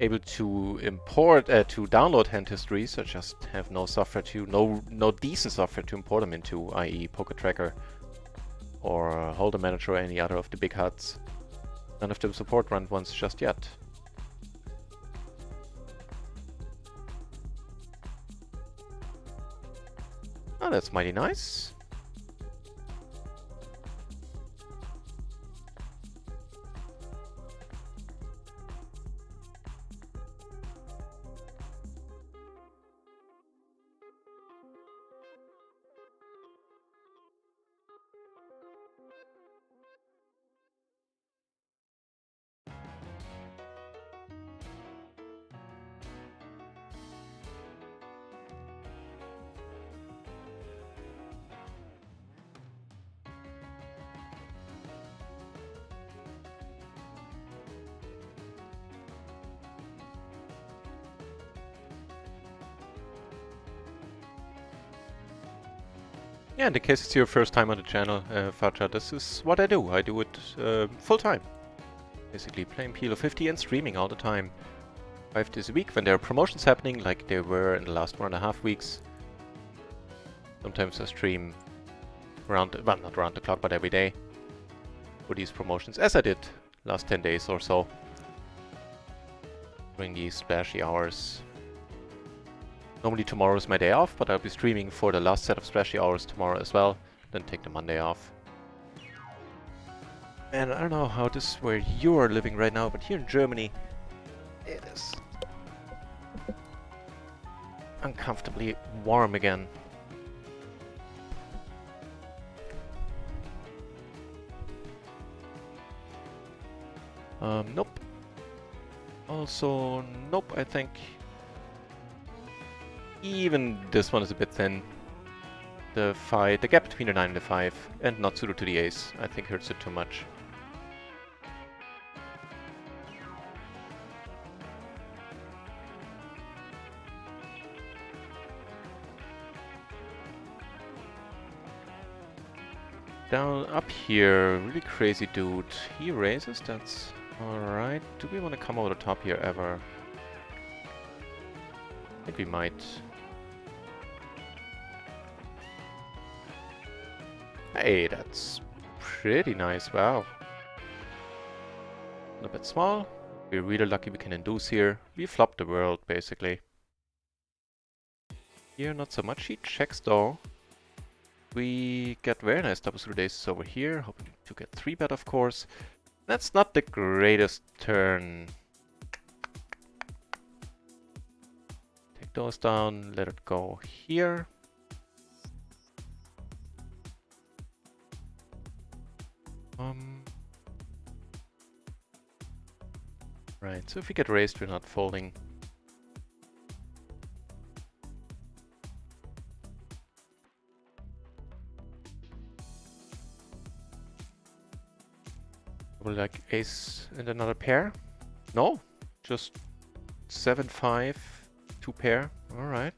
able to import, to download hand histories. I just have no software to, no decent software to import them into, i.e. Poker Tracker or Holder Manager or any other of the big huts. None of them support RunItOnce just yet. Oh, that's mighty nice. Yeah, in the case it's your first time on the channel, Facha, this is what I do. I do it full time. Basically playing PLO 50 and streaming all the time. 5 days a week when there are promotions happening, like there were in the last 1.5 weeks. Sometimes I stream around, well, not around the clock, but every day for these promotions, as I did last 10 days or so. During these splashy hours. Normally tomorrow is my day off, but I'll be streaming for the last set of splashy hours tomorrow as well. Then take the Monday off. And I don't know how this is where you are living right now, but here in Germany, it is uncomfortably warm again. Nope. Also, nope, I think. Even this one is a bit thin. The gap between the 9 and the 5, and not suited to the ace, I think hurts it too much. Down up here, really crazy dude. He raises, that's alright. Do we want to come over the top here ever? I think we might. Hey, that's pretty nice, wow. A bit small. We're really lucky we can induce here. We flop the world, basically. Here, not so much. He checks though. We get very nice double suited aces over here, hoping to get 3-bet, of course. That's not the greatest turn. Take those down, let it go here. Right, so if we get raised, we're not folding. Will like ace and another pair? No, just 7-5, 2 pair. All right.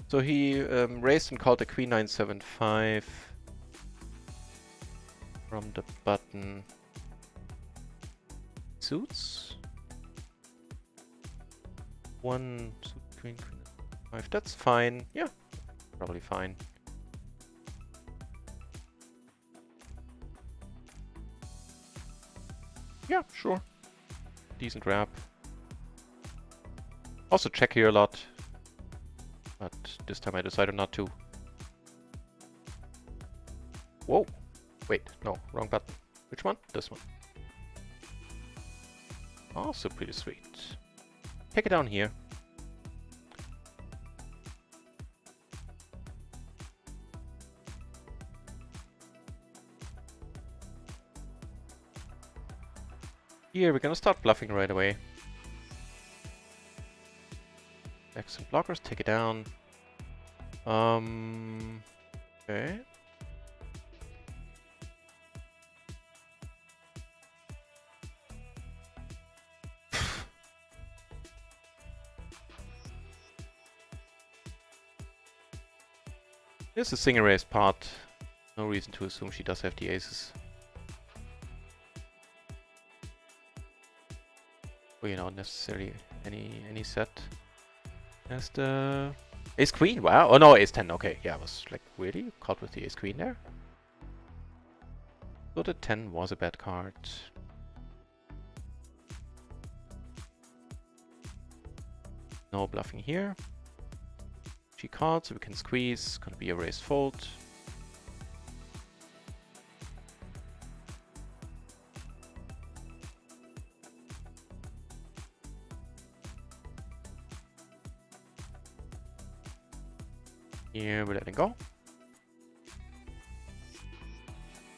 So he raised and called the queen 9-7-5 from the button. Suits. 1 suit queen 5. That's fine. Yeah, probably fine. Yeah, sure. Decent wrap. Also check here a lot. But this time I decided not to. Whoa. Wait, no, wrong button. Which one? This one. Also pretty sweet. Take it down here. Here, we're gonna start bluffing right away. Excellent blockers, take it down. Okay. This is a single raise pot. No reason to assume she does have the aces. Well, you know, necessarily any set. As the ace queen. Wow. Oh no, ace 10. Okay, yeah, I was like, really caught with the ace queen there. So the 10 was a bad card. No bluffing here. She called, so we can squeeze. Gonna be a raise fold. Here we're letting go.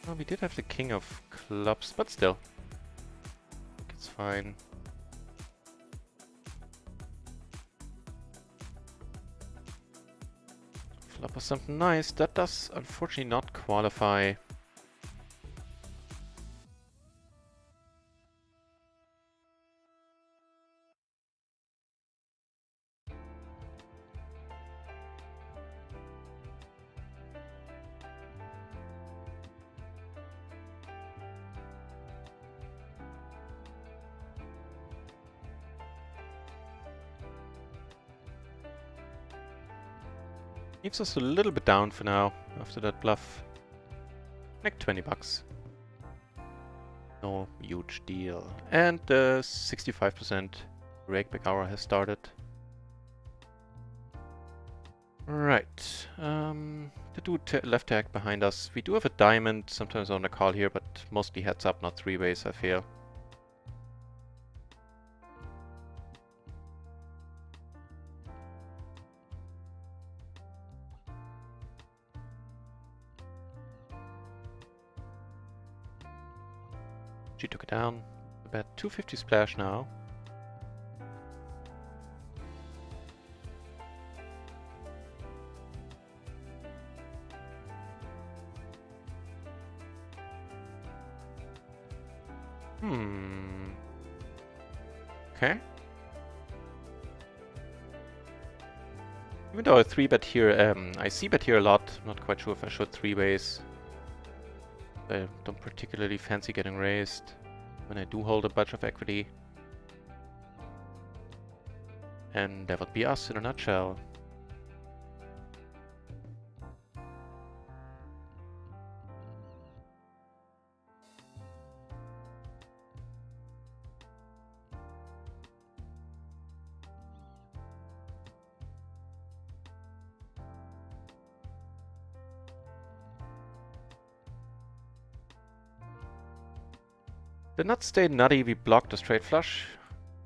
Well, we did have the king of clubs, but still. I think it's fine. Flop was something nice. That does unfortunately not qualify. Leaves us a little bit down for now after that bluff. Like 20 bucks. No huge deal. And the 65% rakeback hour has started. Right. The dude left tag behind us. We do have a diamond sometimes on the call here, but mostly heads up, not three ways, I feel. She took it down. About 250 splash now. Okay. Even though I 3-bet here, I c-bet here a lot. I'm not quite sure if I should 3-ways. I don't particularly fancy getting raised when I do hold a bunch of equity. And that would be us in a nutshell. The nuts stay nutty, we blocked the straight flush.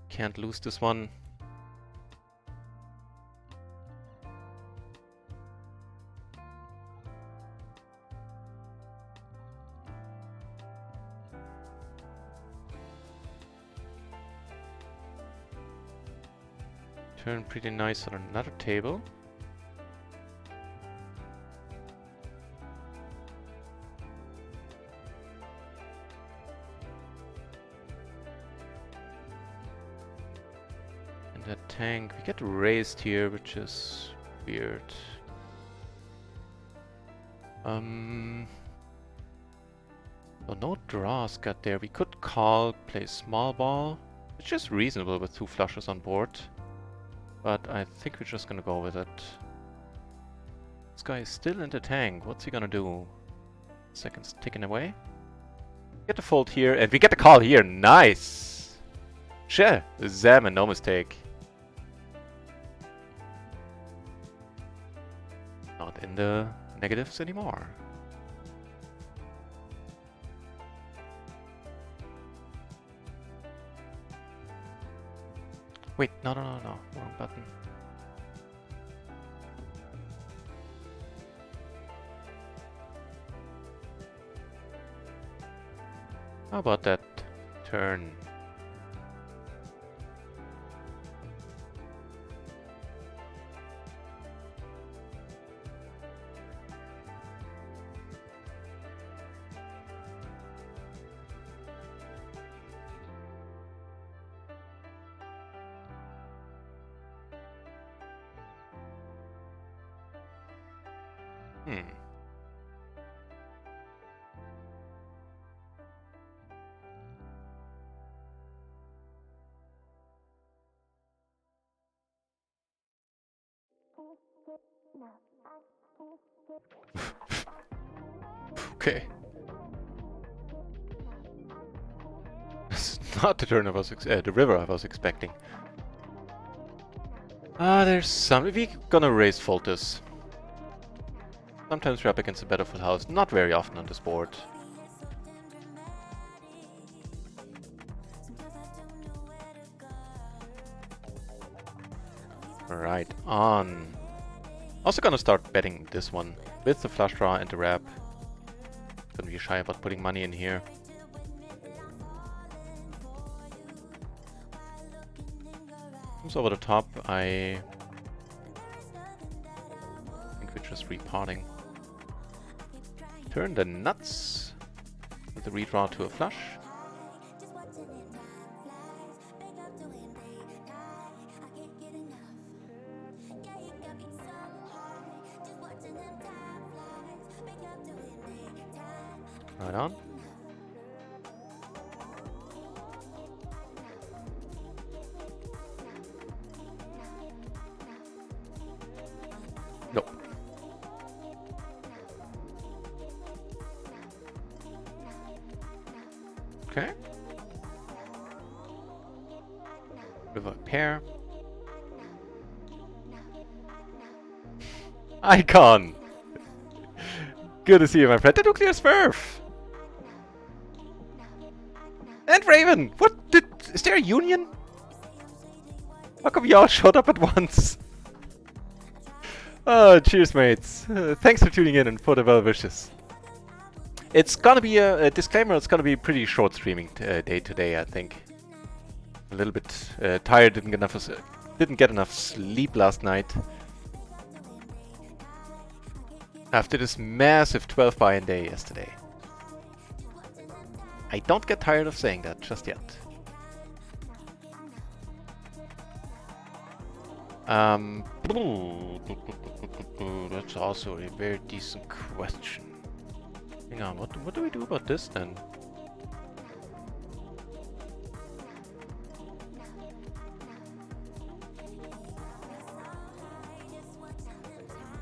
Can't lose this one. Turn pretty nice on another table. And that tank, we get raised here, which is weird. Oh, no draws got there. We could call, play small ball, which is reasonable with two flushes on board. But I think we're just gonna go with it. This guy is still in the tank. What's he gonna do? Seconds ticking away. Get the fold here, and we get the call here. Nice! Sure, Zam and no mistake. Not in the negatives anymore. Wait, no, wrong button. How about that turn? Okay. This is not the turn I was the river I was expecting. There's some. We're gonna raise fold this. Sometimes we're up against a better full house. Not very often on this board. Right on. Also gonna start betting this one with the flush draw and the wrap. Don't be shy about putting money in here. Comes over the top. I think we're just reparting. Turn the nuts with the redraw to a flush. Right on. Nope. Okay. With a pair. Icon! Good to see you, my friend. The nuclear Smurf! And Raven! What? Is there a union? How come y'all showed up at once? Oh, cheers, mates. Thanks for tuning in and for the well wishes. It's gonna be a disclaimer, it's gonna be a pretty short streaming day today, I think. A little bit tired, didn't get enough sleep last night. After this massive 12 buy-in day yesterday. I don't get tired of saying that just yet. That's also a very decent question. Hang on, what do we do about this then?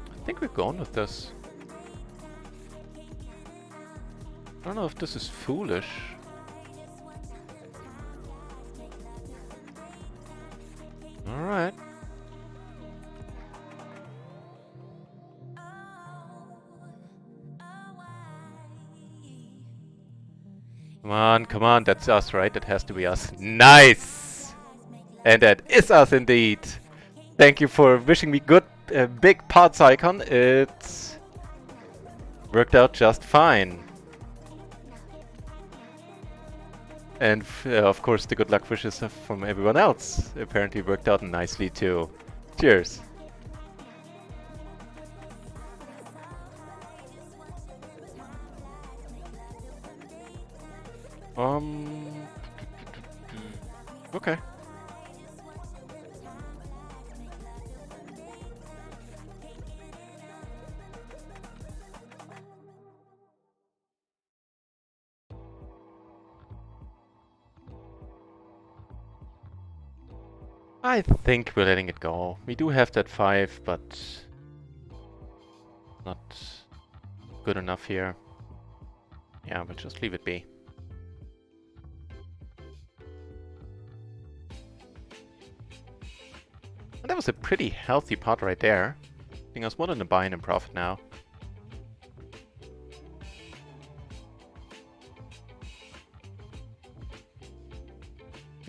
I think we're going with this. I don't know if this is foolish. Alright. Come on, that's us, right? That has to be us. Nice! And that is us indeed. Thank you for wishing me good, big parts icon. It's worked out just fine. And of course the good luck wishes from everyone else apparently worked out nicely too. Cheers. Okay. I think we're letting it go. We do have that 5, but not good enough here. Yeah, we'll just leave it be. And that was a pretty healthy pot right there. I think I was more than a buy-in and profit now.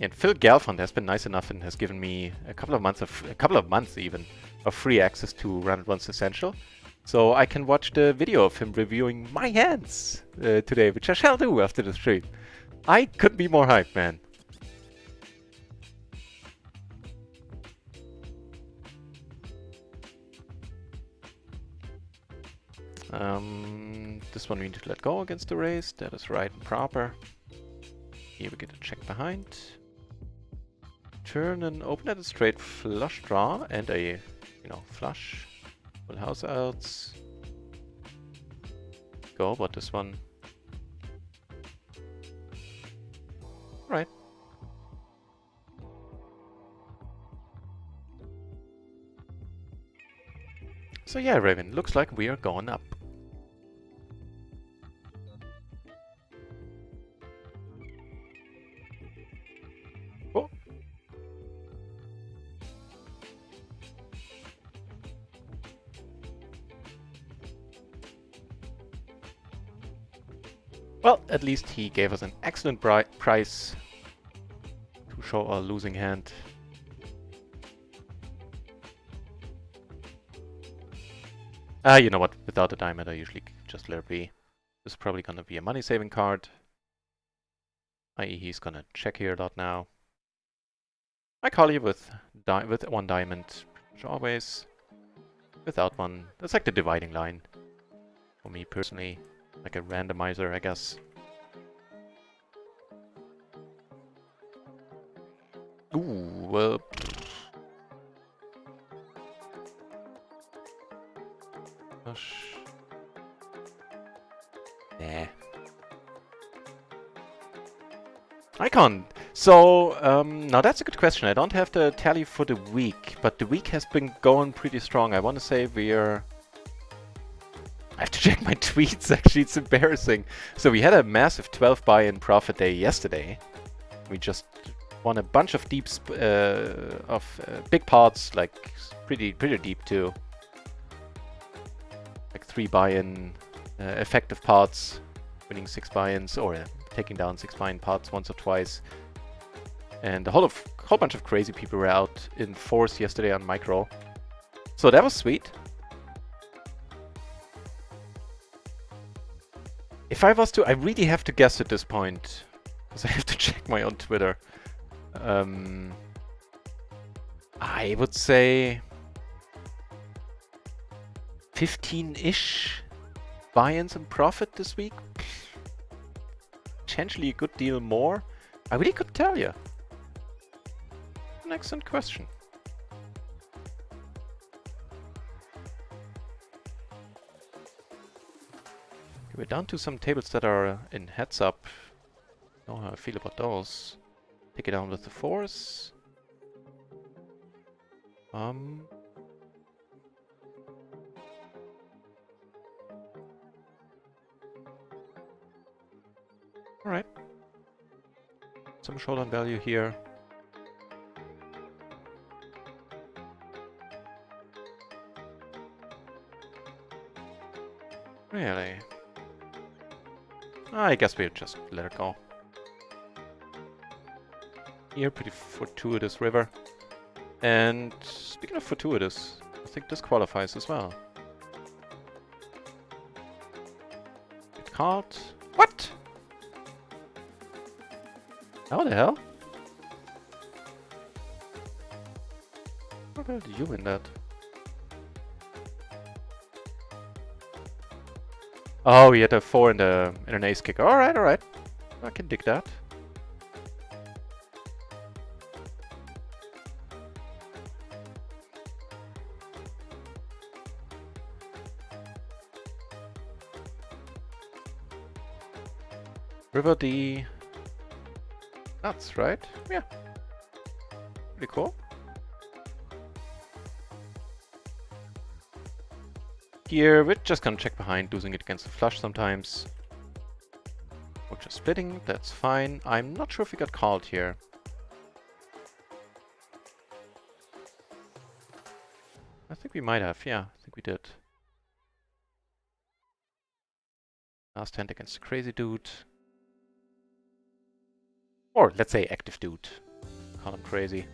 And Phil Galfond has been nice enough and has given me a couple of months even of free access to RunItOnce Essential. So I can watch the video of him reviewing my hands today, which I shall do after the stream. I couldn't be more hyped, man. This one we need to let go against the raise. That is right and proper. Here we get a check behind. Turn and open at a straight flush draw and a, flush. Full house outs. Go about this one. Right. So yeah, Raven, looks like we are going up. Oh. Well, at least he gave us an excellent price to show our losing hand. You know what, without a diamond I usually just let it be. This is probably gonna be a money saving card. I.e. he's gonna check here a lot now. I call you with one diamond, which always. Without one, that's like the dividing line. For me personally, like a randomizer, I guess. Ooh, well... Nah. Icon! So, now that's a good question. I don't have the tally for the week, but the week has been going pretty strong. I want to say we're... I have to check my tweets, actually. It's embarrassing. So we had a massive 12 buy-in profit day yesterday. We just won a bunch of big pots, like pretty deep too. Like 3 buy-in effective pots, winning 6 buy-ins, or taking down 6 buy-in pots once or twice. And a whole bunch of crazy people were out in force yesterday on micro. So that was sweet. If I was to, I really have to guess at this point, because I have to check my own Twitter. I would say 15-ish buy-ins and profit this week. Potentially a good deal more. I really couldn't tell you. An excellent question. Okay, we're down to some tables that are in heads up. I don't know how I feel about those. Take it down with the force. Alright. Some showdown value here. Really? I guess we'll just let it go. Here, pretty fortuitous river. And speaking of fortuitous, I think this qualifies as well. Get caught. What? How the hell? How the hell did you win that? Oh, he had a 4 in an ace kicker. Alright, alright. I can dig that. River D. Nuts, right? Yeah. Pretty cool. Here, we're just gonna check behind, losing it against the flush sometimes. Or just splitting, that's fine. I'm not sure if we got called here. I think we might have, yeah, I think we did. Last hand against a crazy dude. Or let's say active dude. Call him crazy.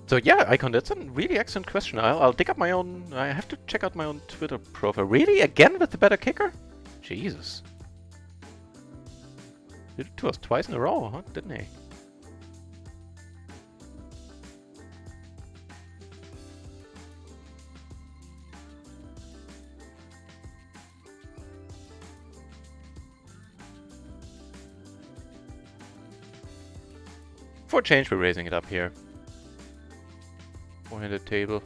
So yeah, Icon, that's a really excellent question. I'll dig up my own... I have to check out my own Twitter profile. Really? Again with the better kicker? Jesus. Did it to us twice in a row, huh? Didn't he? For a change, we're raising it up here. 4-handed table.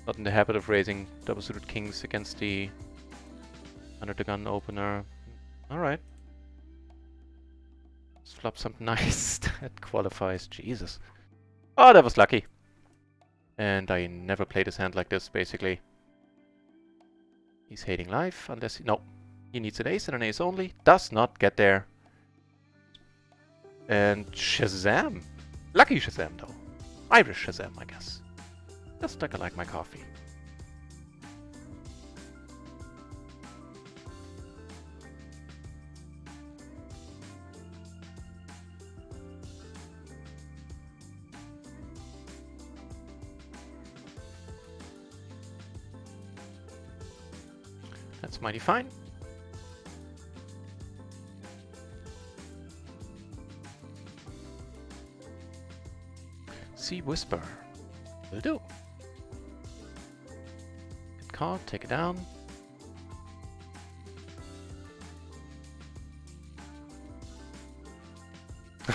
Not in the habit of raising double-suited kings against the under-the-gun opener. Alright. Let's flop something nice. That qualifies. Jesus. Oh, that was lucky. And I never played his hand like this, basically. He's hating life, unless he... No. He needs an ace and an ace only. Does not get there. And Shazam. Lucky Shazam, though. Irish Shazam, I guess. Just like I like my coffee. That's mighty fine. Sea Whisper. Will do. Good call, take it down.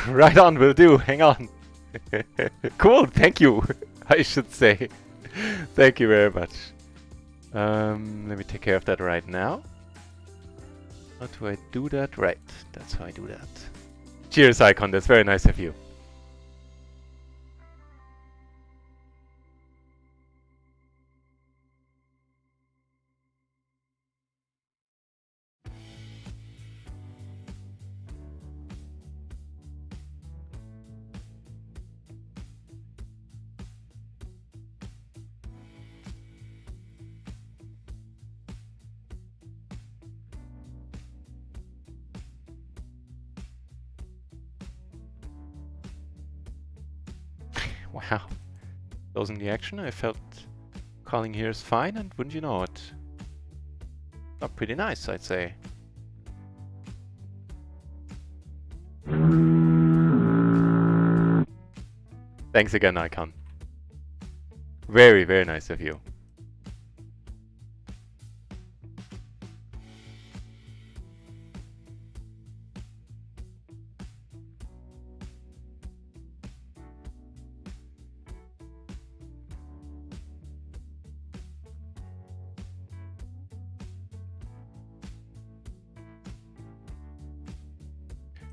Right on, will do. Hang on. Cool, thank you, I should say. Thank you very much. Let me take care of that right now. How do I do that? Right, that's how I do that. Cheers, Icon, that's very nice of you. Wow. Closing the action, I felt calling here is fine, and wouldn't you know it? Oh, pretty nice, I'd say. Thanks again, Icon. Very, very nice of you.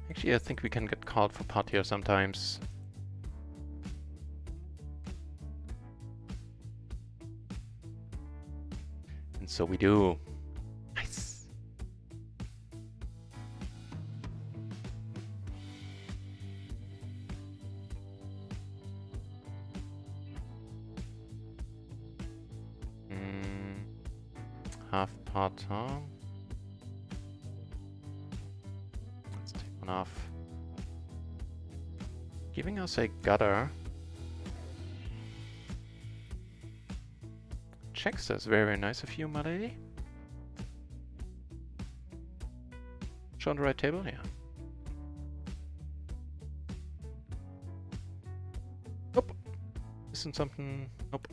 Actually, I think we can get called for pot here sometimes. And so we do. Nice. Half pot, huh? Off. Giving us a gutter. Checks us, very, very nice of you, my lady. Show on the right table, yeah. Nope. Isn't something. Nope.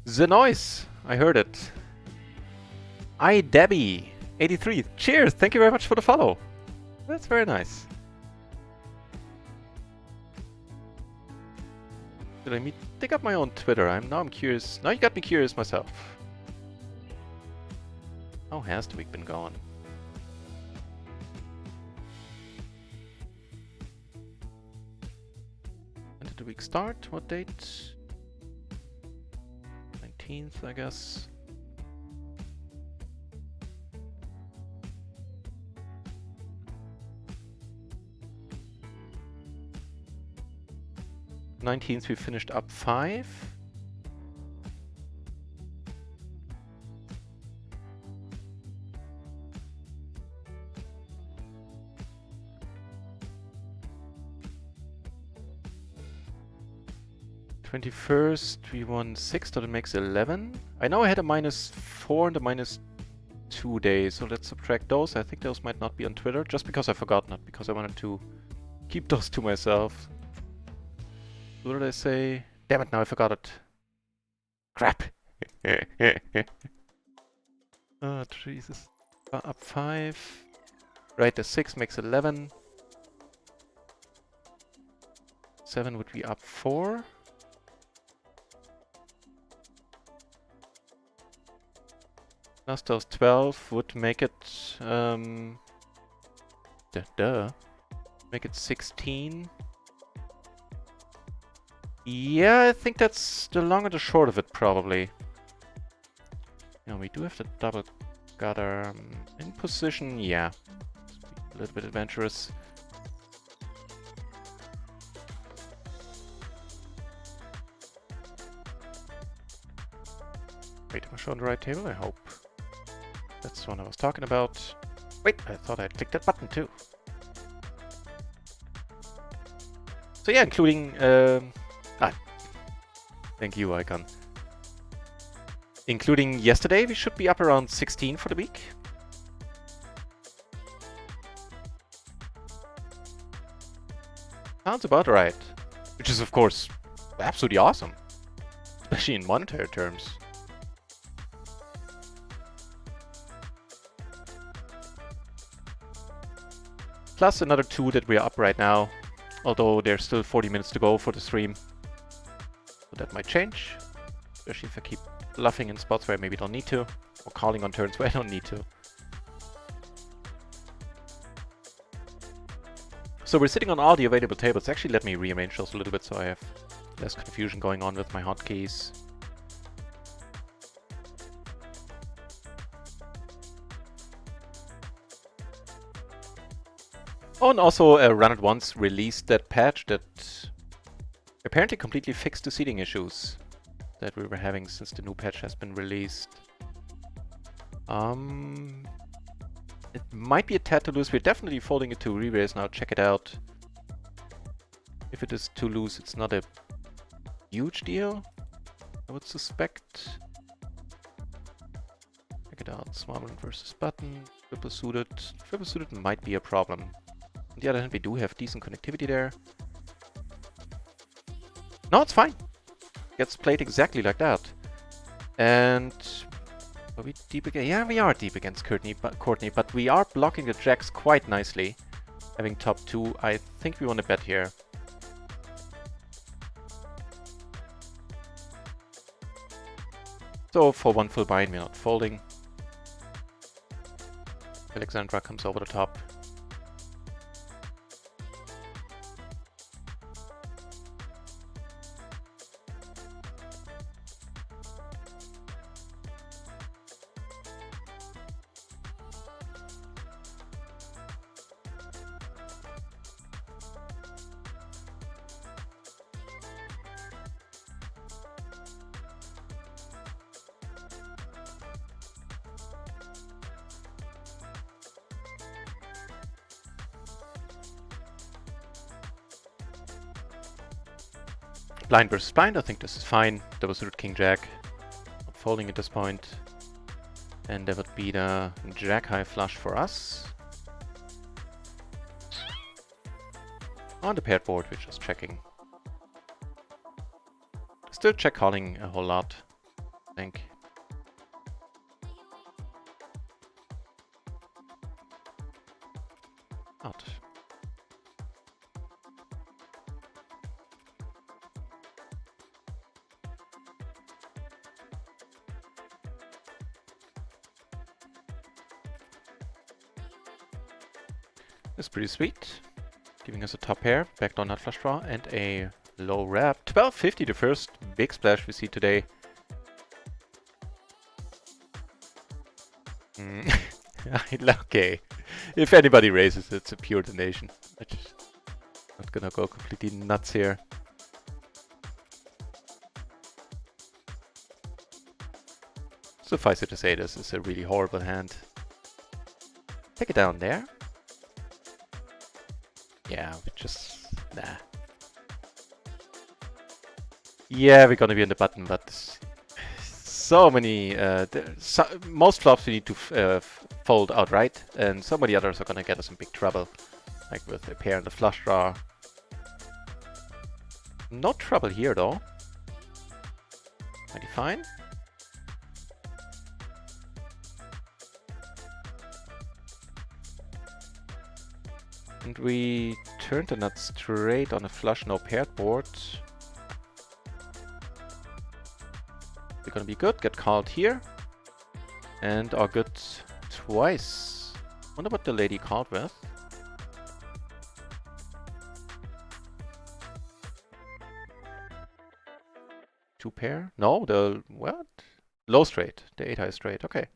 The noise! I heard it. Debbie83. Cheers! Thank you very much for the follow. That's very nice. Did I dig up my own Twitter? I'm curious. Now you got me curious myself. How has the week been going? When did the week start? What date? 19th, I guess. We finished up 5. '21st we won 6, so that makes 11. I know I had a -4 and a -2 days, so let's subtract those. I think those might not be on Twitter, just because I forgot, not because I wanted to keep those to myself. What did I say? Damn it, now I forgot it. Crap! Oh, Jesus. Up 5. Right, the 6 makes 11. 7 would be up 4. Plus those 12 would make it, make it 16. Yeah, I think that's the long and the short of it, probably. Yeah, we do have the double gutter in position, yeah. A little bit adventurous. Wait, am I showing the right table? I hope. That's the one I was talking about. Wait, I thought I clicked that button too. So yeah, including... thank you, Icon. Including yesterday, we should be up around 16 for the week. Sounds about right. which is of course absolutely awesome, especially in monetary terms. Plus another 2 that we are up right now, although there's still 40 minutes to go for the stream. So that might change, especially if I keep bluffing in spots where I maybe don't need to, or calling on turns where I don't need to. So we're sitting on all the available tables. Actually, let me rearrange those a little bit so I have less confusion going on with my hotkeys. Oh, and also RunItOnce released that patch that apparently completely fixed the seeding issues that we were having since the new patch has been released. It might be a tad too loose. We're definitely folding it to re-raise now. Check it out. If it is too loose, it's not a huge deal, I would suspect. Check it out. Small blind versus button. Triple suited. Triple suited might be a problem. On the other hand, we do have decent connectivity there. No, it's fine. Gets played exactly like that. And are we deep again? Yeah, we are deep against Courtney, but we are blocking the jacks quite nicely. Having top 2, I think we want to bet here. So for one full bind, we're not folding. Alexandra comes over the top. Blind versus blind, I think this is fine. Double suited king jack. Not folding at this point. And that would be the jack high flush for us. On the paired board, we're just checking. Still check calling a whole lot, I think. Out. That's pretty sweet. Giving us a top pair, backdoor nut flush draw, and a low wrap. 1250, the first big splash we see today. Okay. If anybody raises, it's a pure donation. I'm not gonna go completely nuts here. Suffice it to say, this is a really horrible hand. Take it down there. Yeah, we just... nah. Yeah, we're gonna be on the button, but... so many... most flops we need to fold outright, and so many others are gonna get us in big trouble. Like with a pair and the flush draw. No trouble here, though. Mighty fine. And we turned the nut straight on a flush no paired board. We're gonna be good, get called here. And are good twice. Wonder what the lady called with. Two pair? No, the what? Low straight. The 8 high straight, okay.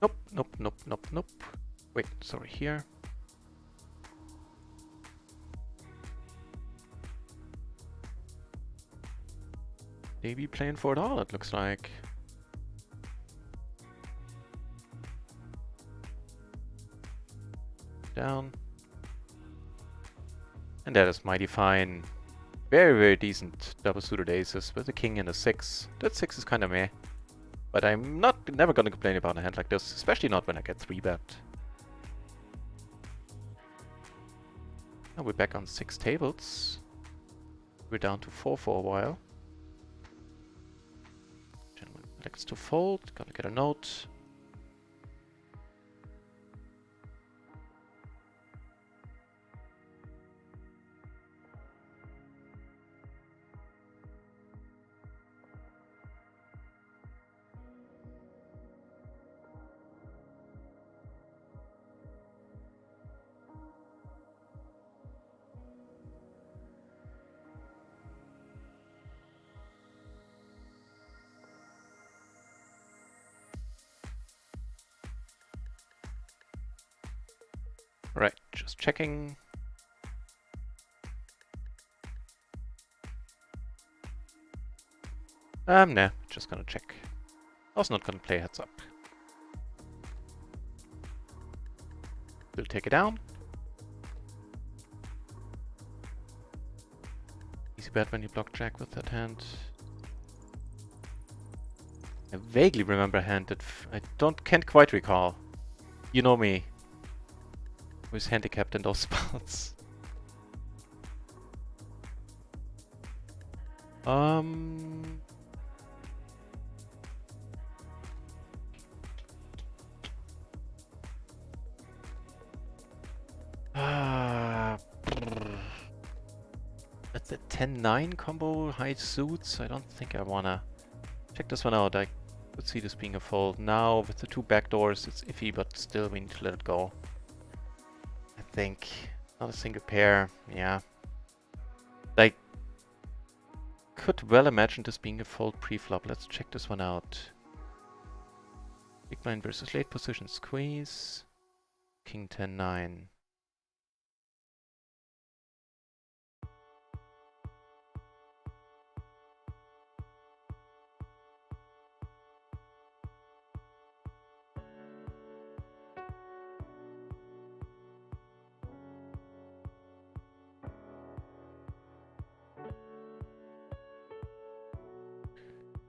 Nope, nope, nope, nope, nope. Wait, sorry, here. They be playing for it all, it looks like. down. And that is mighty fine. Very, very decent double suited aces with a king and a 6. That 6 is kind of meh. But I'm never gonna complain about a hand like this, especially not when I get 3-bet. Now we're back on 6 tables. We're down to 4 for a while. Gentleman elects to fold, gonna get a note. Right, just checking. Nah, just gonna check. I was not gonna play heads up. We'll take it down. Easy bet when you block jack with that hand. I vaguely remember a hand that I can't quite recall. You know me. Who's handicapped in those spots. That's a 10-9 combo, high suits. I don't think I wanna check this one out. I could see this being a fold. Now with the 2 backdoors, it's iffy, but still we need to let it go. I think not a single pair. Yeah, like could well imagine this being a fold pre-flop. Let's check this one out. Big blind versus late position squeeze. King 10-9.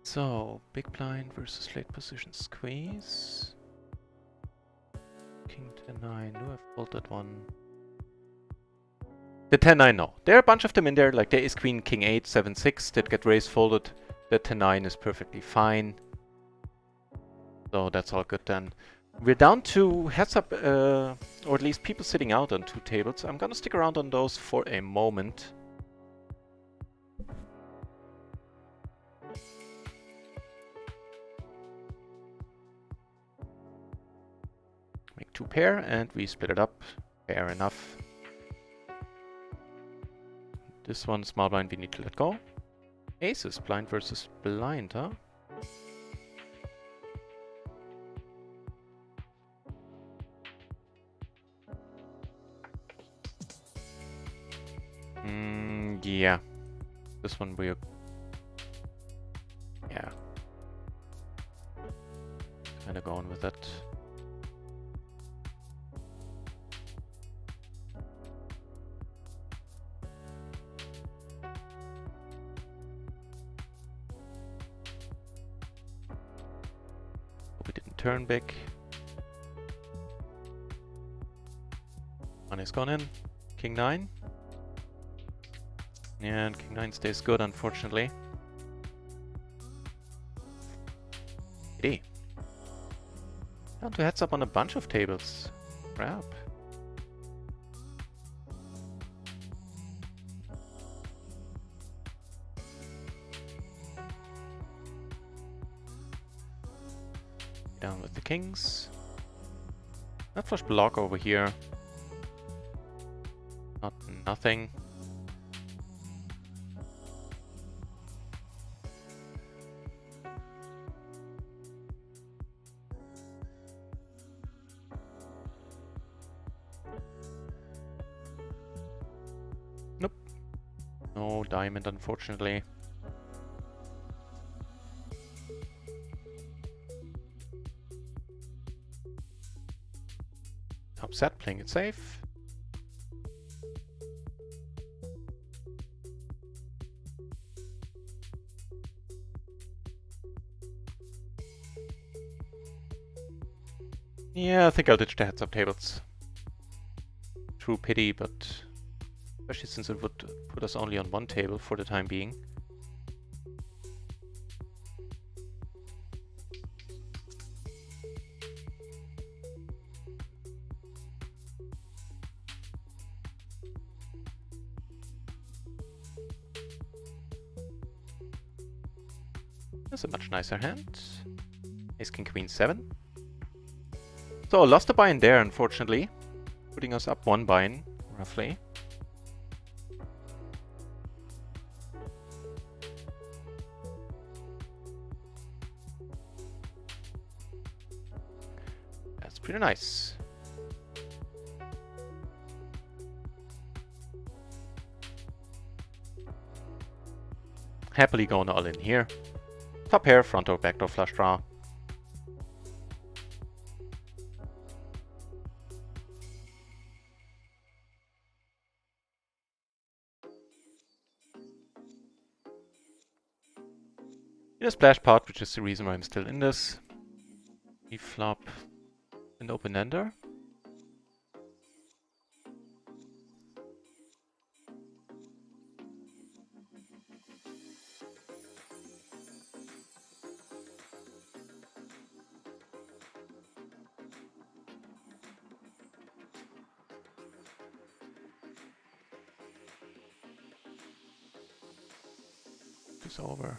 So, big blind versus late position squeeze. King 10-9. Do I fold that one? The 10-9, no. There are a bunch of them in there. Like there is queen, king 8, 7, 6 that get raised folded. The 10-9 is perfectly fine. So that's all good then. We're down to heads up, or at least people sitting out on 2 tables. I'm gonna stick around on those for a moment. Make 2 pair and we split it up. Fair enough. This one, small blind, we need to let go. Aces, blind versus blind, huh? Yeah. This one we're... Yeah. Kinda going with it. We didn't turn big. Money's gone in. King 9. And King 9 stays good, unfortunately. Kitty. Down to heads up on a bunch of tables. Crap. Down with the kings. Nut flush block over here. Not nothing. Nope. No diamond, unfortunately. I Upset, playing it safe. Yeah, I think I'll ditch the heads-up tables. True pity, but especially since it would put us only on one table for the time being. That's a much nicer hand. Ace, King, Queen, 7. So, lost a bind there, unfortunately. Putting us up 1 bind, roughly. That's pretty nice. Happily going all in here. Top pair, front door, backdoor flush draw. In a splash pot, which is the reason why I'm still in this. We flop an open ender. It's over.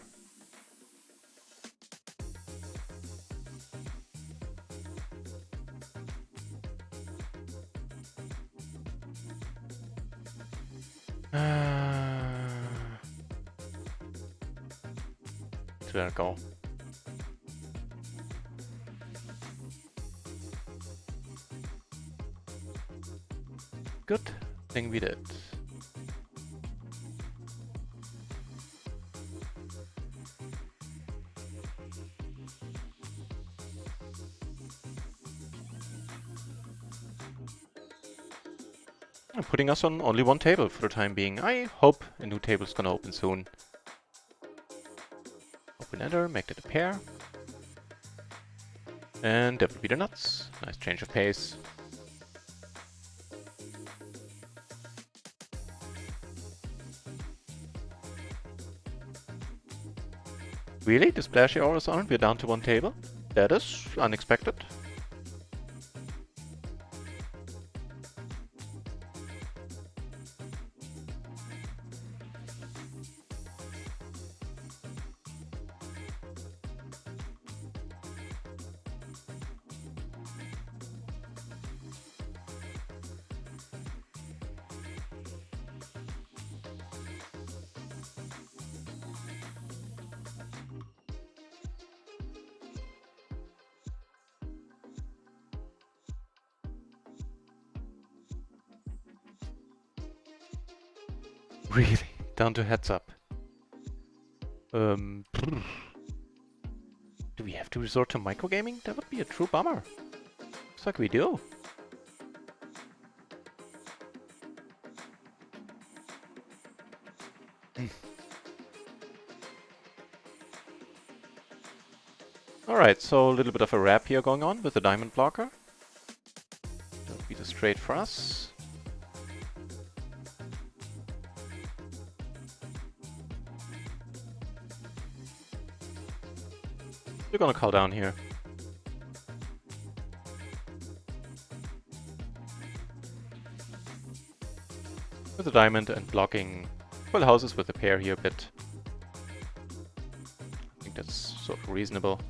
There we go. Good thing we did. Putting us on only one table for the time being. I hope a new table is gonna open soon. Open ender, make that a pair. And that would be the nuts. Nice change of pace. Really? The splashy hours aren't? We're down to one table? That is unexpected. Really? Down to heads up. Do we have to resort to microgaming? That would be a true bummer. Looks like we do. Alright, so a little bit of a wrap here going on with the diamond blocker. That would be the straight for us. We're gonna call down here. With a diamond and blocking full houses with a pair here a bit. I think that's sort of reasonable.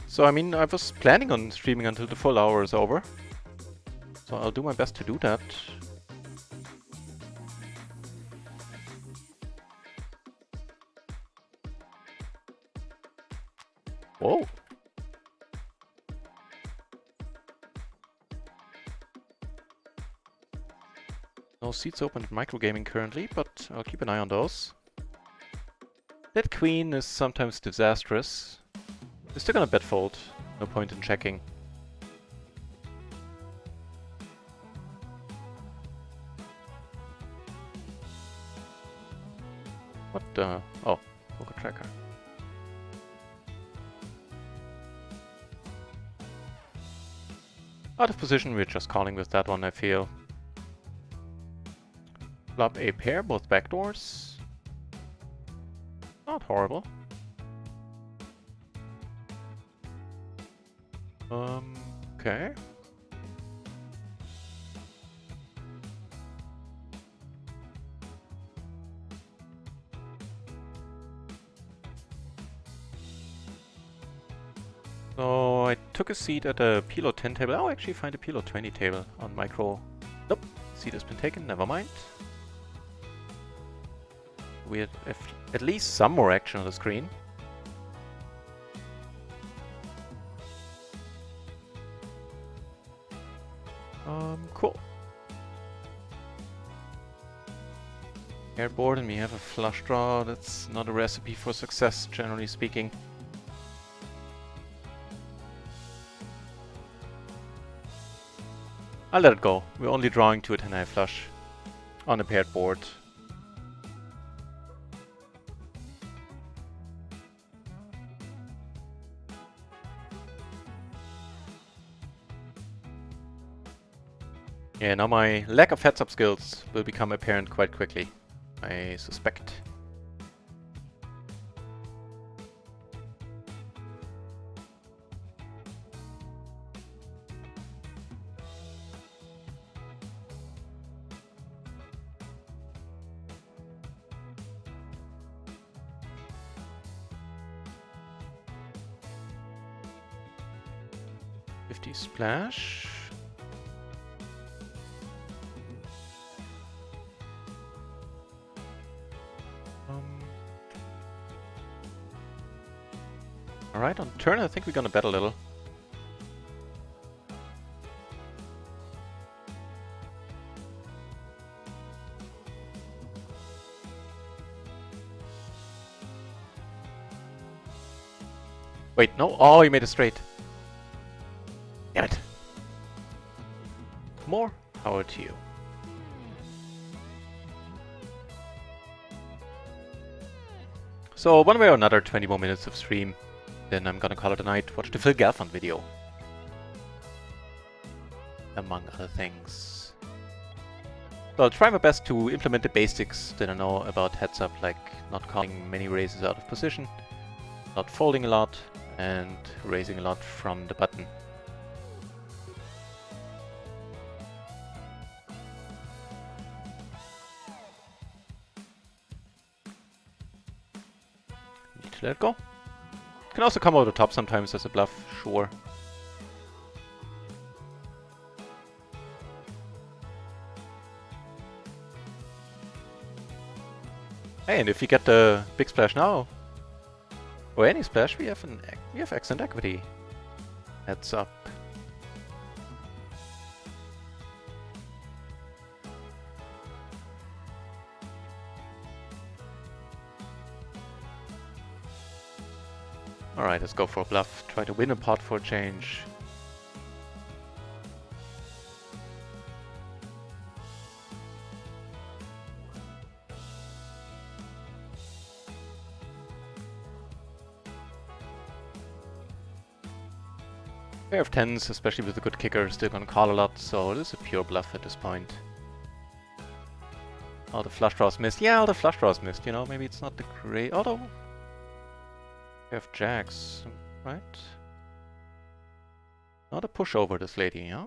So, I mean, I was planning on streaming until the full hour is over. So I'll do my best to do that. Whoa. No seats open at microgaming currently, but I'll keep an eye on those. That queen is sometimes disastrous. We're still gonna bet fold. No point in checking. What the? Oh, poker tracker. Out of position, we're just calling with that one, I feel. Flop a pair, both backdoors. Not horrible. Okay. So I took a seat at a PLO 10 table. I'll actually find a PLO 20 table on micro. Nope, seat has been taken, never mind. We have at least some more action on the screen. Cool. Airboard and we have a flush draw. That's not a recipe for success, generally speaking. I'll let it go. We're only drawing to a 10-high flush on a paired board. Yeah, now my lack of heads-up skills will become apparent quite quickly, I suspect. $50 splash. Alright, on turn I think we're gonna bet a little. Wait, no. Oh, you made it straight. Damn it. More power to you. So one way or another, 20 more minutes of stream. Then I'm gonna call it a night. Watch the Phil Galfond video. Among other things. So I'll try my best to implement the basics that I know about heads up, like not calling many raises out of position, not folding a lot, and raising a lot from the button. Need to let it go. Can also come over the top sometimes as a bluff, sure. Hey, and if you get the big splash now, or any splash, we have excellent equity. Heads up. Alright, let's go for a bluff. Try to win a pot for a change. Pair of tens, especially with a good kicker, still gonna call a lot, so it is a pure bluff at this point. Oh, the flush draws missed. Yeah, all the flush draws missed, you know, maybe it's not the great... Although... We have jacks, right? Not a pushover, this lady, huh?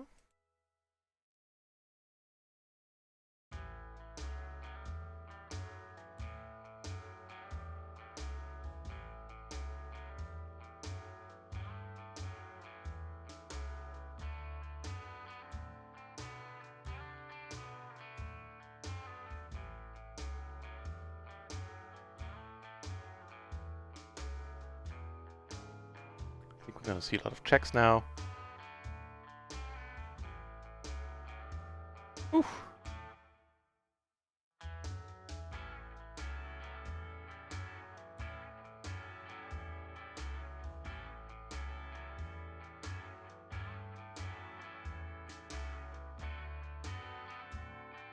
I think we're gonna see a lot of checks now. Oof.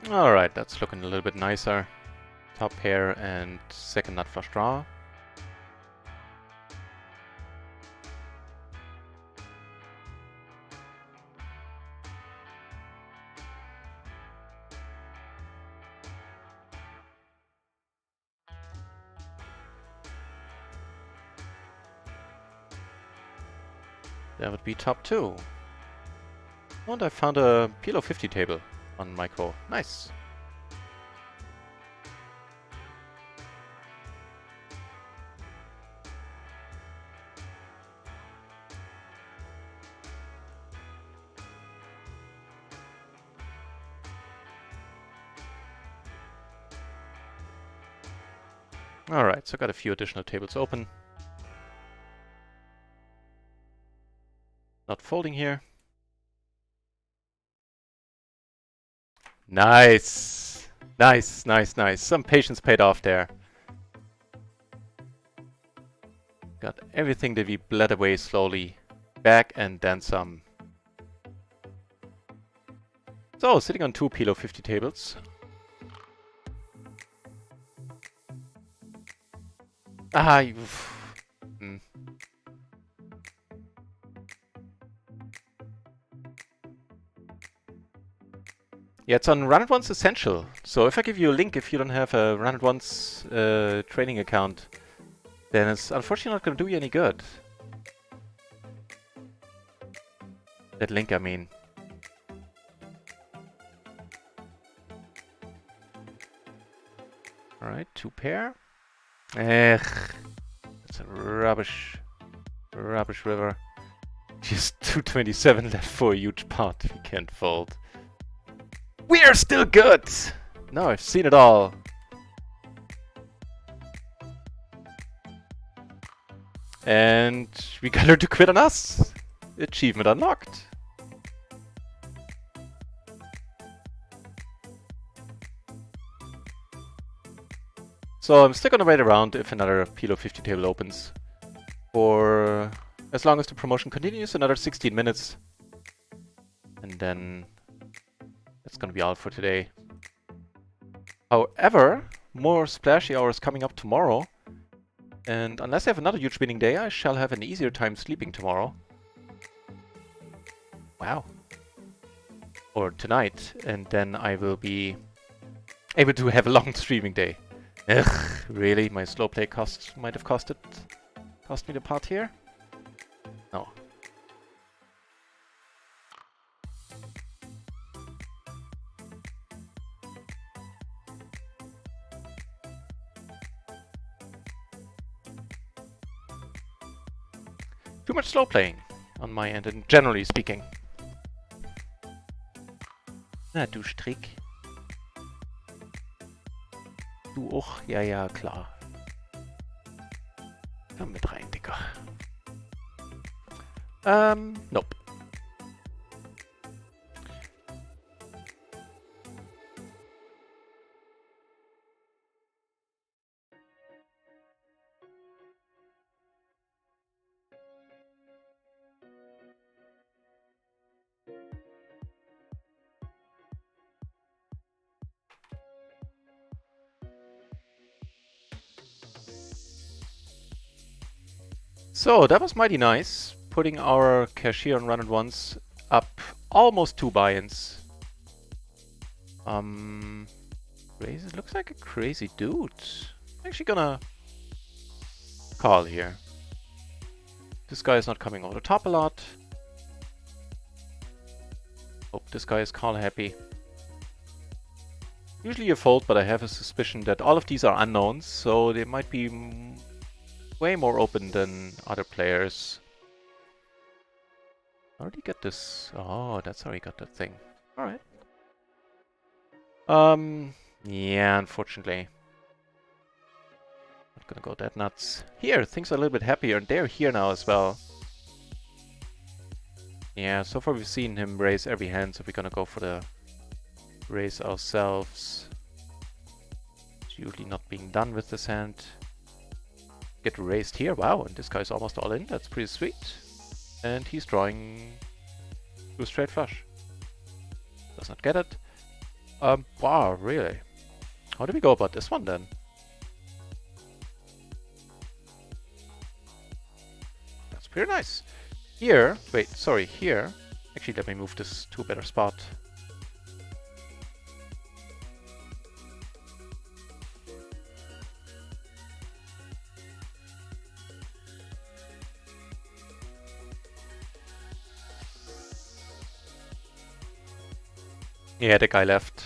Alright, that's looking a little bit nicer. Top pair and second nut flush draw. That would be top 2. And I found a PLO 50 table on micro. Nice. Alright, so got a few additional tables open. Not folding here. Nice! Nice, nice, nice. Some patience paid off there. Got everything that we bled away slowly. Back and then some. So, sitting on 2 PLO 50 tables. Ah, Yeah, it's on RunItOnce Essential. So if I give you a link, if you don't have a RunItOnce training account, then it's unfortunately not going to do you any good. That link, I mean. Alright, 2 pair. That's a rubbish river. Just 227 left for a huge pot. We can't fold. We are still good! No, I've seen it all. And we got her to quit on us. Achievement unlocked. So I'm still gonna wait around if another PLO 50 table opens. For as long as the promotion continues, another 16 minutes. And then that's gonna be all for today. However, more Splashy hours coming up tomorrow. And unless I have another huge winning day, I shall have an easier time sleeping tomorrow. Wow. Or tonight. And then I will be able to have a long streaming day. Ugh, really? My slow play might have cost me the pot here? No. Too much slow playing on my end, and generally speaking. Na, du Strick. Du auch? Ja, ja, klar. Komm mit rein, Dicker. Nope. So, that was mighty nice. Putting our cashier on RunItOnce up almost 2 buy-ins. Crazy, looks like a crazy dude. Actually gonna call here. This guy is not coming over the top a lot. Hope this guy is call happy. Usually a fold, but I have a suspicion that all of these are unknowns, so they might be way more open than other players. How did he get this? Oh, that's how he got that thing. Alright. Yeah, unfortunately. Not gonna go that nuts. Here, things are a little bit happier, and they're here now as well. Yeah, so far we've seen him raise every hand, so we're gonna go for the raise ourselves. It's usually not being done with this hand. Get raised here, wow, and this guy's almost all in, that's pretty sweet. And he's drawing to a straight flush. Does not get it. Wow, really? How do we go about this one then? That's pretty nice. Here, wait, sorry, here. Actually, let me move this to a better spot. Yeah, the guy left.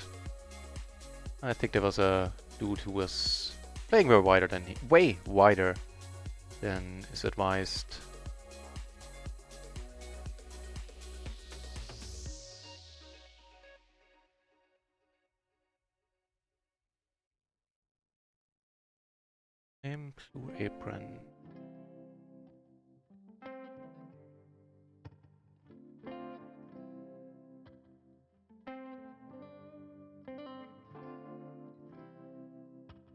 I think there was a dude who was playing way wider than way wider than is advised. Blue apron.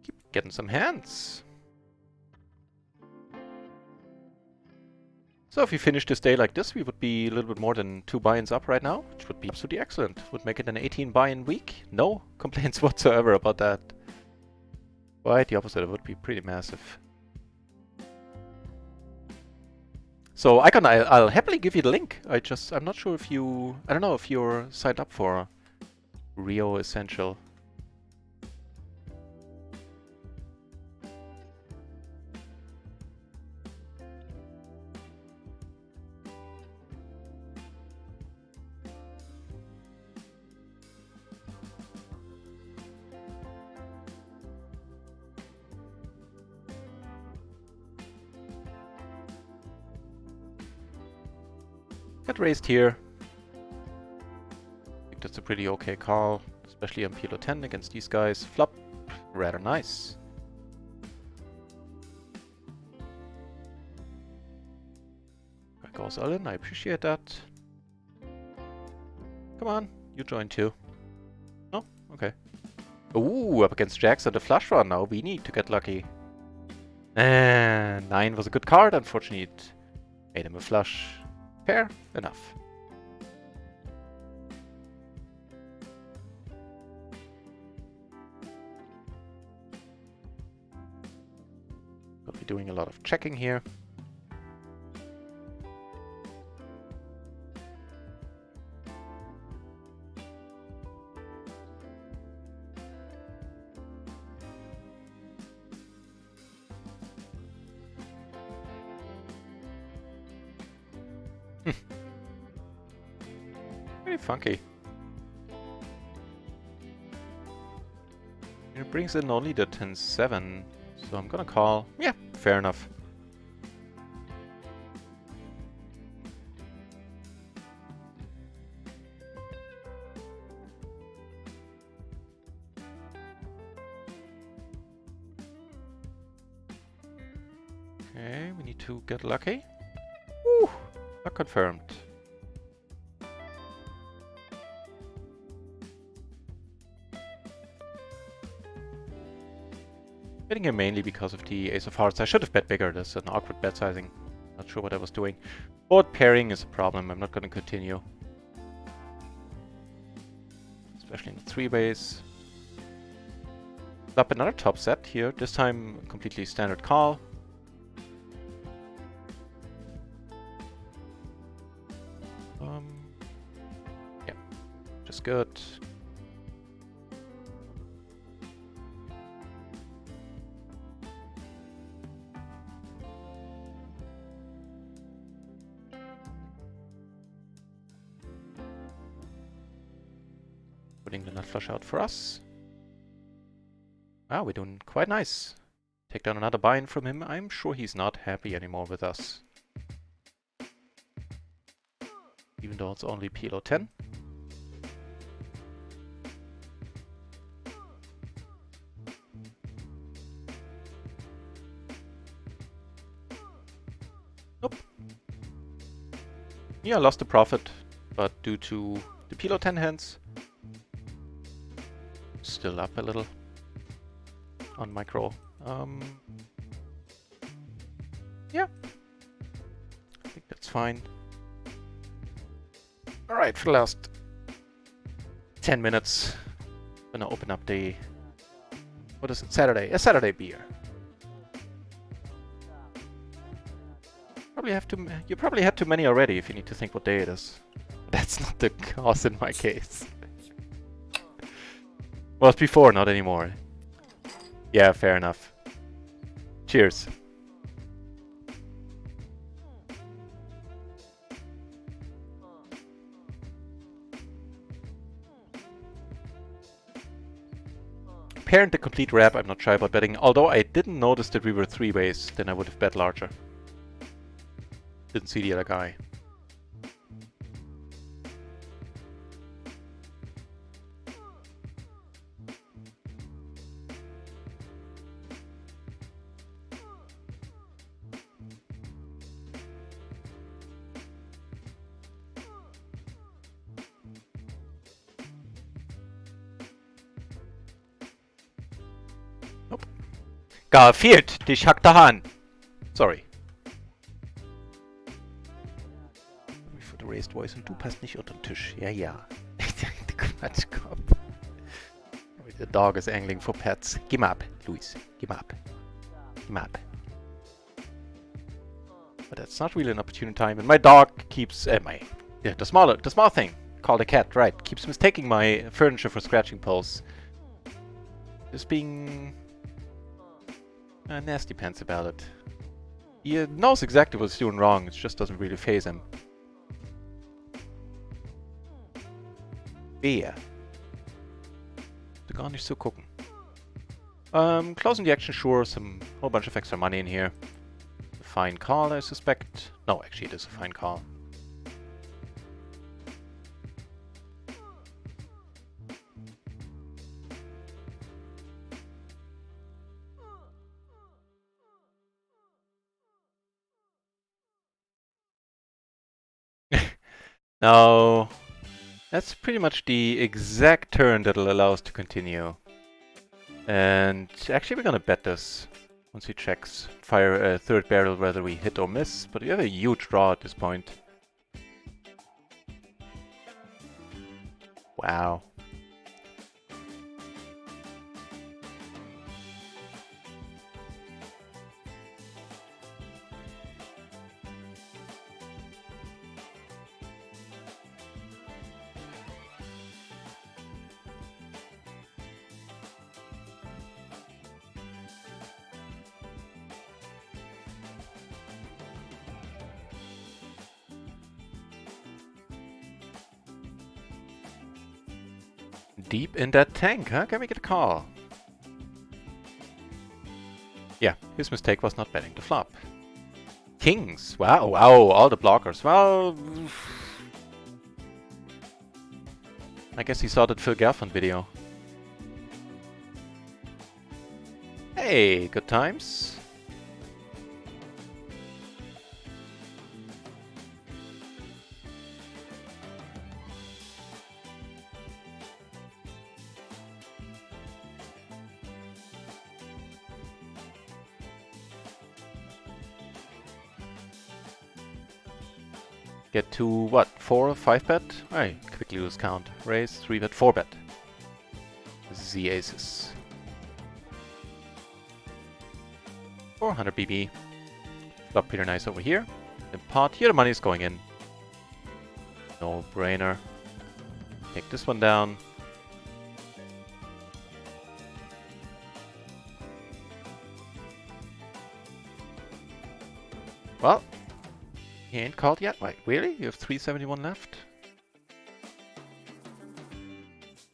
Keep getting some hands. So if we finish this day like this, we would be a little bit more than 2 buy-ins up right now, which would be absolutely excellent. Would make it an 18 buy-in week. No complaints whatsoever about that. Quite the opposite, it would be pretty massive. So Icon, I'll happily give you the link. I'm not sure if you, I don't know if you're signed up for Rio Essential. Got raised here. I think that's a pretty okay call, especially on PLO 10 against these guys. Flop, rather nice. Guy goes all in, I appreciate that. Come on, you join too. Oh, okay. Ooh, up against Jacks and the flush draw now. We need to get lucky. And 9 was a good card, unfortunately it made him a flush. Fair enough. We'll be doing a lot of checking here. Very funky. It brings in only the 10-7, so I'm gonna call. Yeah, fair enough. Okay, we need to get lucky. Woo! Not confirmed. Betting here mainly because of the Ace of Hearts. I should have bet bigger. There's an awkward bet sizing. Not sure what I was doing. Board pairing is a problem. I'm not going to continue. Especially in the 3-ways. Up another top set here. This time completely standard call. Yeah, just good. Putting the nut flush out for us. Wow, we're doing quite nice. Take down another buy-in from him. I'm sure he's not happy anymore with us. Even though it's only PLO 10. Nope. Yeah, lost the profit, but due to the PLO 10 hands, still up a little on micro. Yeah, I think that's fine. Alright, for the last 10 minutes, Gonna open up the... What is it? Saturday. A Saturday beer. You probably had too many already if you need to think what day it is. That's not the cause in my case. Well, it's before, not anymore. Yeah, fair enough. Cheers. Parent the complete wrap, I'm not shy about betting. Although I didn't notice that we were 3 ways, then I would have bet larger. Didn't see the other guy. Nope. Garfield, dich hackt der Hahn. Sorry. Für die raised voice und du passt nicht unter den Tisch. Ja, ja. Quatschkopf. The dog is angling for pets. Give him up, Luis. Give him up. Give him up. But that's not really an opportune time. And my dog keeps the small thing called a cat, right? Keeps mistaking my furniture for scratching poles. Just being nasty pants about it. He knows exactly what he's doing wrong. It just doesn't really faze him. Beer. Gar nicht so gucken. Closing the action, sure. Whole bunch of extra money in here. A fine call, I suspect. No, actually, it is a fine call. Now, that's pretty much the exact turn that'll allow us to continue. And actually we're gonna bet this once he checks. Fire a third barrel whether we hit or miss, but we have a huge draw at this point. Wow. Deep in that tank, huh? Can we get a call? Yeah, his mistake was not betting the flop. Kings! Wow, wow, all the blockers. Well... I guess he saw that Phil Gelfand video. Hey, good times. Get to what? 4 or 5 bet? I quickly lose count. Raise, 3 bet, 4 bet. The aces. 400 BB. Flop pretty nice over here. The pot. Here the money is going in. No brainer. Take this one down. Well. He ain't called yet? Wait, really? You have 371 left?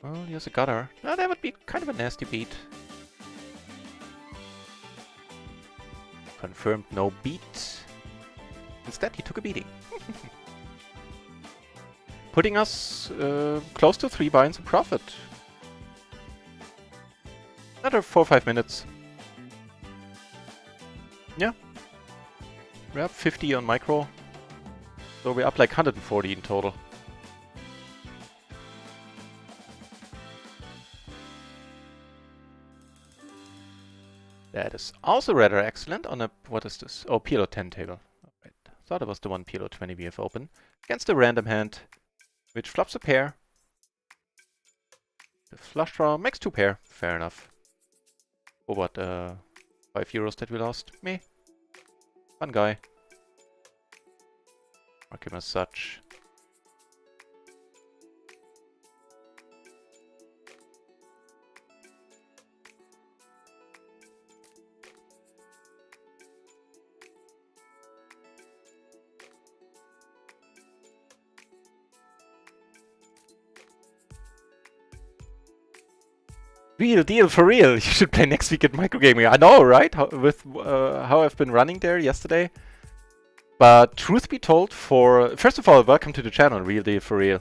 Well, he has a gutter. Oh, that would be kind of a nasty beat. Confirmed no beat. Instead, he took a beating. Putting us close to 3 buy-ins in profit. Another 4 or 5 minutes. Yeah. We're up 50 on micro. So we're up like 140 in total. That is also rather excellent on a... What is this? Oh, PLO 10 table. Right. Thought it was the one PLO 20 we have open. Against a random hand, which flops a pair. The flush draw makes 2 pair. Fair enough. For what, €5 that we lost? Me. Fun guy. Mark him as such. Real deal for real. You should play next week at Microgaming. I know, right? With how I've been running there yesterday. But truth be told, first of all, welcome to the channel, Real Deal for real.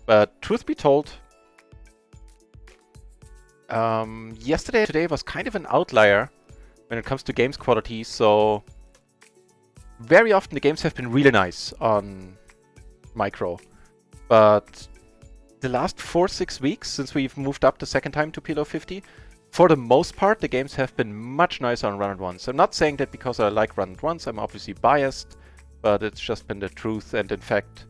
But truth be told, today was kind of an outlier when it comes to games quality. So very often the games have been really nice on Micro, but the last 4-6 weeks since we've moved up the second time to PLO 50, for the most part, the games have been much nicer on RunItOnce. I'm not saying that because I like RunItOnce, I'm obviously biased, but it's just been the truth. And in fact,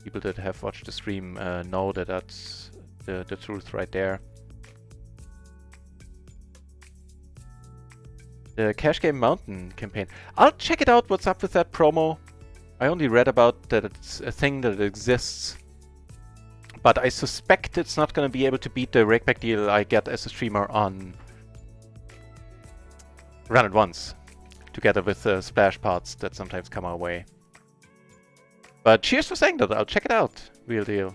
people that have watched the stream know that that's the truth right there. The Cash Game Mountain campaign. I'll check it out, what's up with that promo. I only read about that it's a thing that exists. But I suspect it's not going to be able to beat the rakeback deal I get as a streamer on RunItOnce, together with the splash parts that sometimes come our way. But cheers for saying that, I'll check it out. Real deal.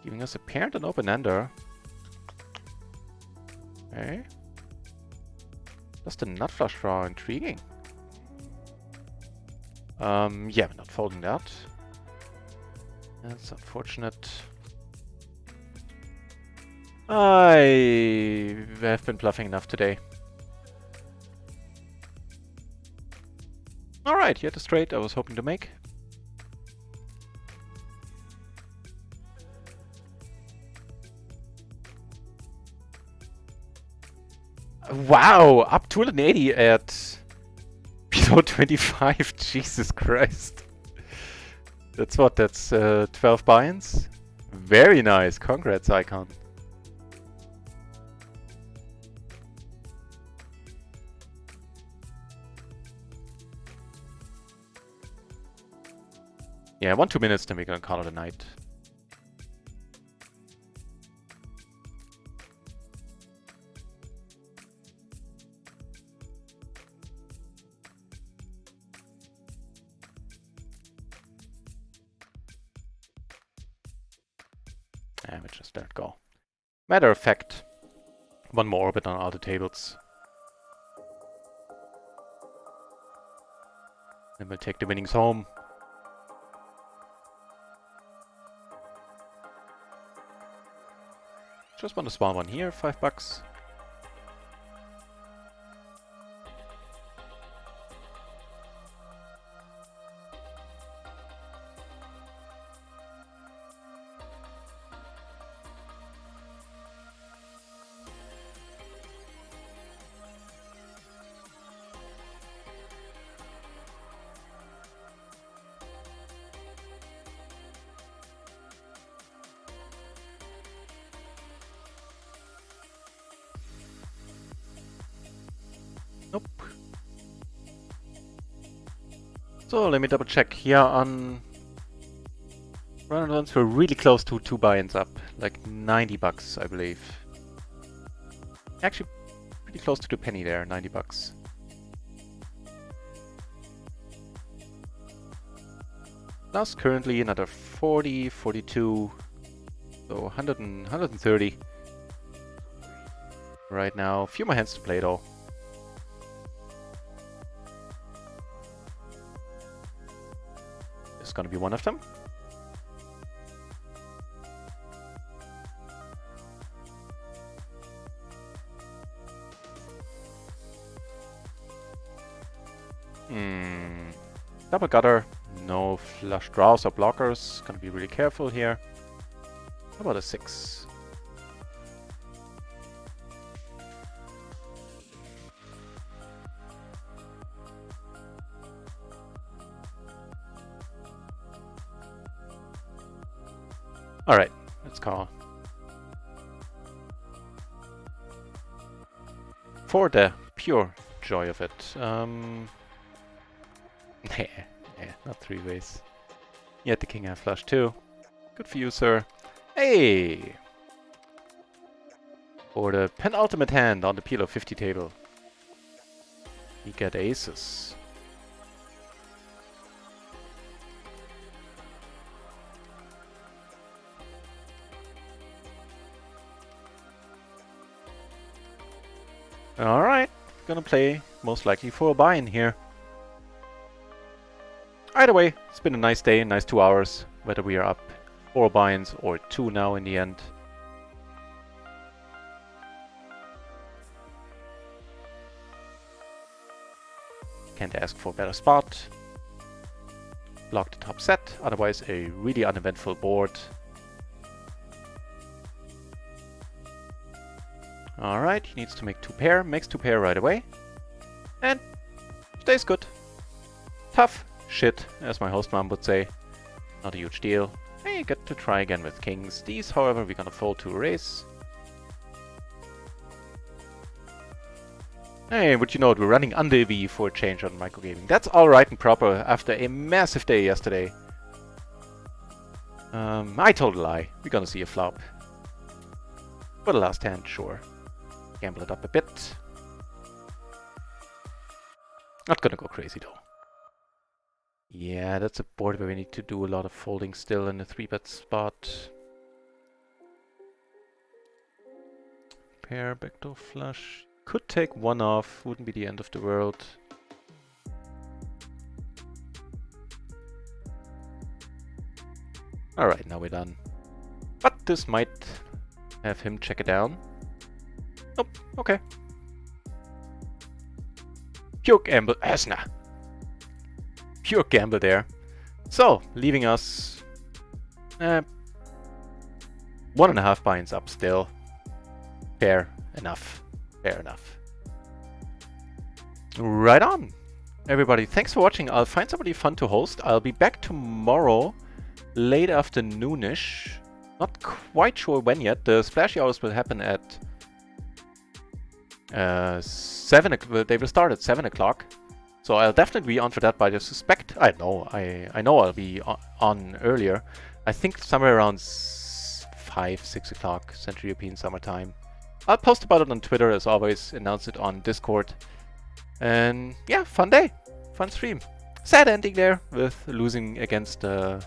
Giving us a pair and an open-ender. Okay. Just a nut flush draw, intriguing. Yeah, we're not folding that. That's unfortunate. I have been bluffing enough today. Alright, here's the straight I was hoping to make. Wow, up 280 at PLO 25. Jesus Christ. That's what, that's 12 buy-ins? Very nice, congrats Icon. Yeah, 1-2 minutes, then we're gonna call it a night. And we just let it go. Matter of fact, one more orbit on all the tables. Then we'll take the winnings home. Just want a small one here, $5. Nope. So let me double check here on RunItOnce. We're really close to 2 buy-ins up, like $90, I believe. Actually, pretty close to the penny there, $90. Plus currently another 40, 42, so 130 right now. A few more hands to play though. This is gonna be one of them. Double gutter, no flush draws or blockers. Gonna be really careful here. How about a 6? Let's call. For the pure joy of it. Not 3 ways. Yet the king have flush too. Good for you, sir. Hey! For the penultimate hand on the PLO 50 table. We get aces. Alright, gonna play most likely for a buy-in here. Either way, it's been a nice day, nice 2 hours, whether we are up 4 buy-ins or 2 now in the end. Can't ask for a better spot. Block the top set, otherwise a really uneventful board. Alright, he needs to make 2 pair, makes 2 pair right away. And stays good. Tough shit, as my host mom would say. Not a huge deal. Hey, get to try again with kings. These, however, we're gonna fold to raise. Hey, would you know it, we're running under V for a change on microgaming. That's alright and proper after a massive day yesterday. I told a lie. We're gonna see a flop. For the last hand, sure. Gamble it up a bit. Not gonna go crazy though. Yeah, that's a board where we need to do a lot of folding still in the 3-bet spot. Pair, backdoor flush. Could take 1 off, wouldn't be the end of the world. Alright, now we're done. But this might have him check it down. Nope, okay. Pure gamble, Asna. Pure gamble there. So, leaving us 1.5 buy-ins up still. Fair enough. Fair enough. Right on. Everybody, thanks for watching. I'll find somebody fun to host. I'll be back tomorrow, late afternoonish. Not quite sure when yet. The Splashy hours will happen at 7 o'clock. They will start at 7 o'clock. So I'll definitely be on for that, but I suspect, I know I'll be on earlier. I think somewhere around 5, 6 o'clock Central European Summertime. I'll post about it on Twitter as always, announce it on Discord. And yeah, fun day, fun stream. Sad ending there with losing against the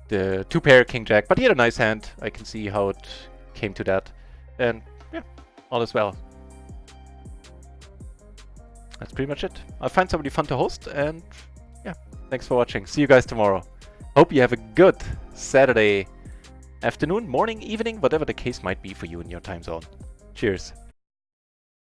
2-pair King Jack, but he had a nice hand. I can see how it came to that. And yeah, all is well. That's pretty much it. I'll find somebody fun to host, and yeah, thanks for watching. See you guys tomorrow. Hope you have a good Saturday afternoon, morning, evening, whatever the case might be for you in your time zone. Cheers.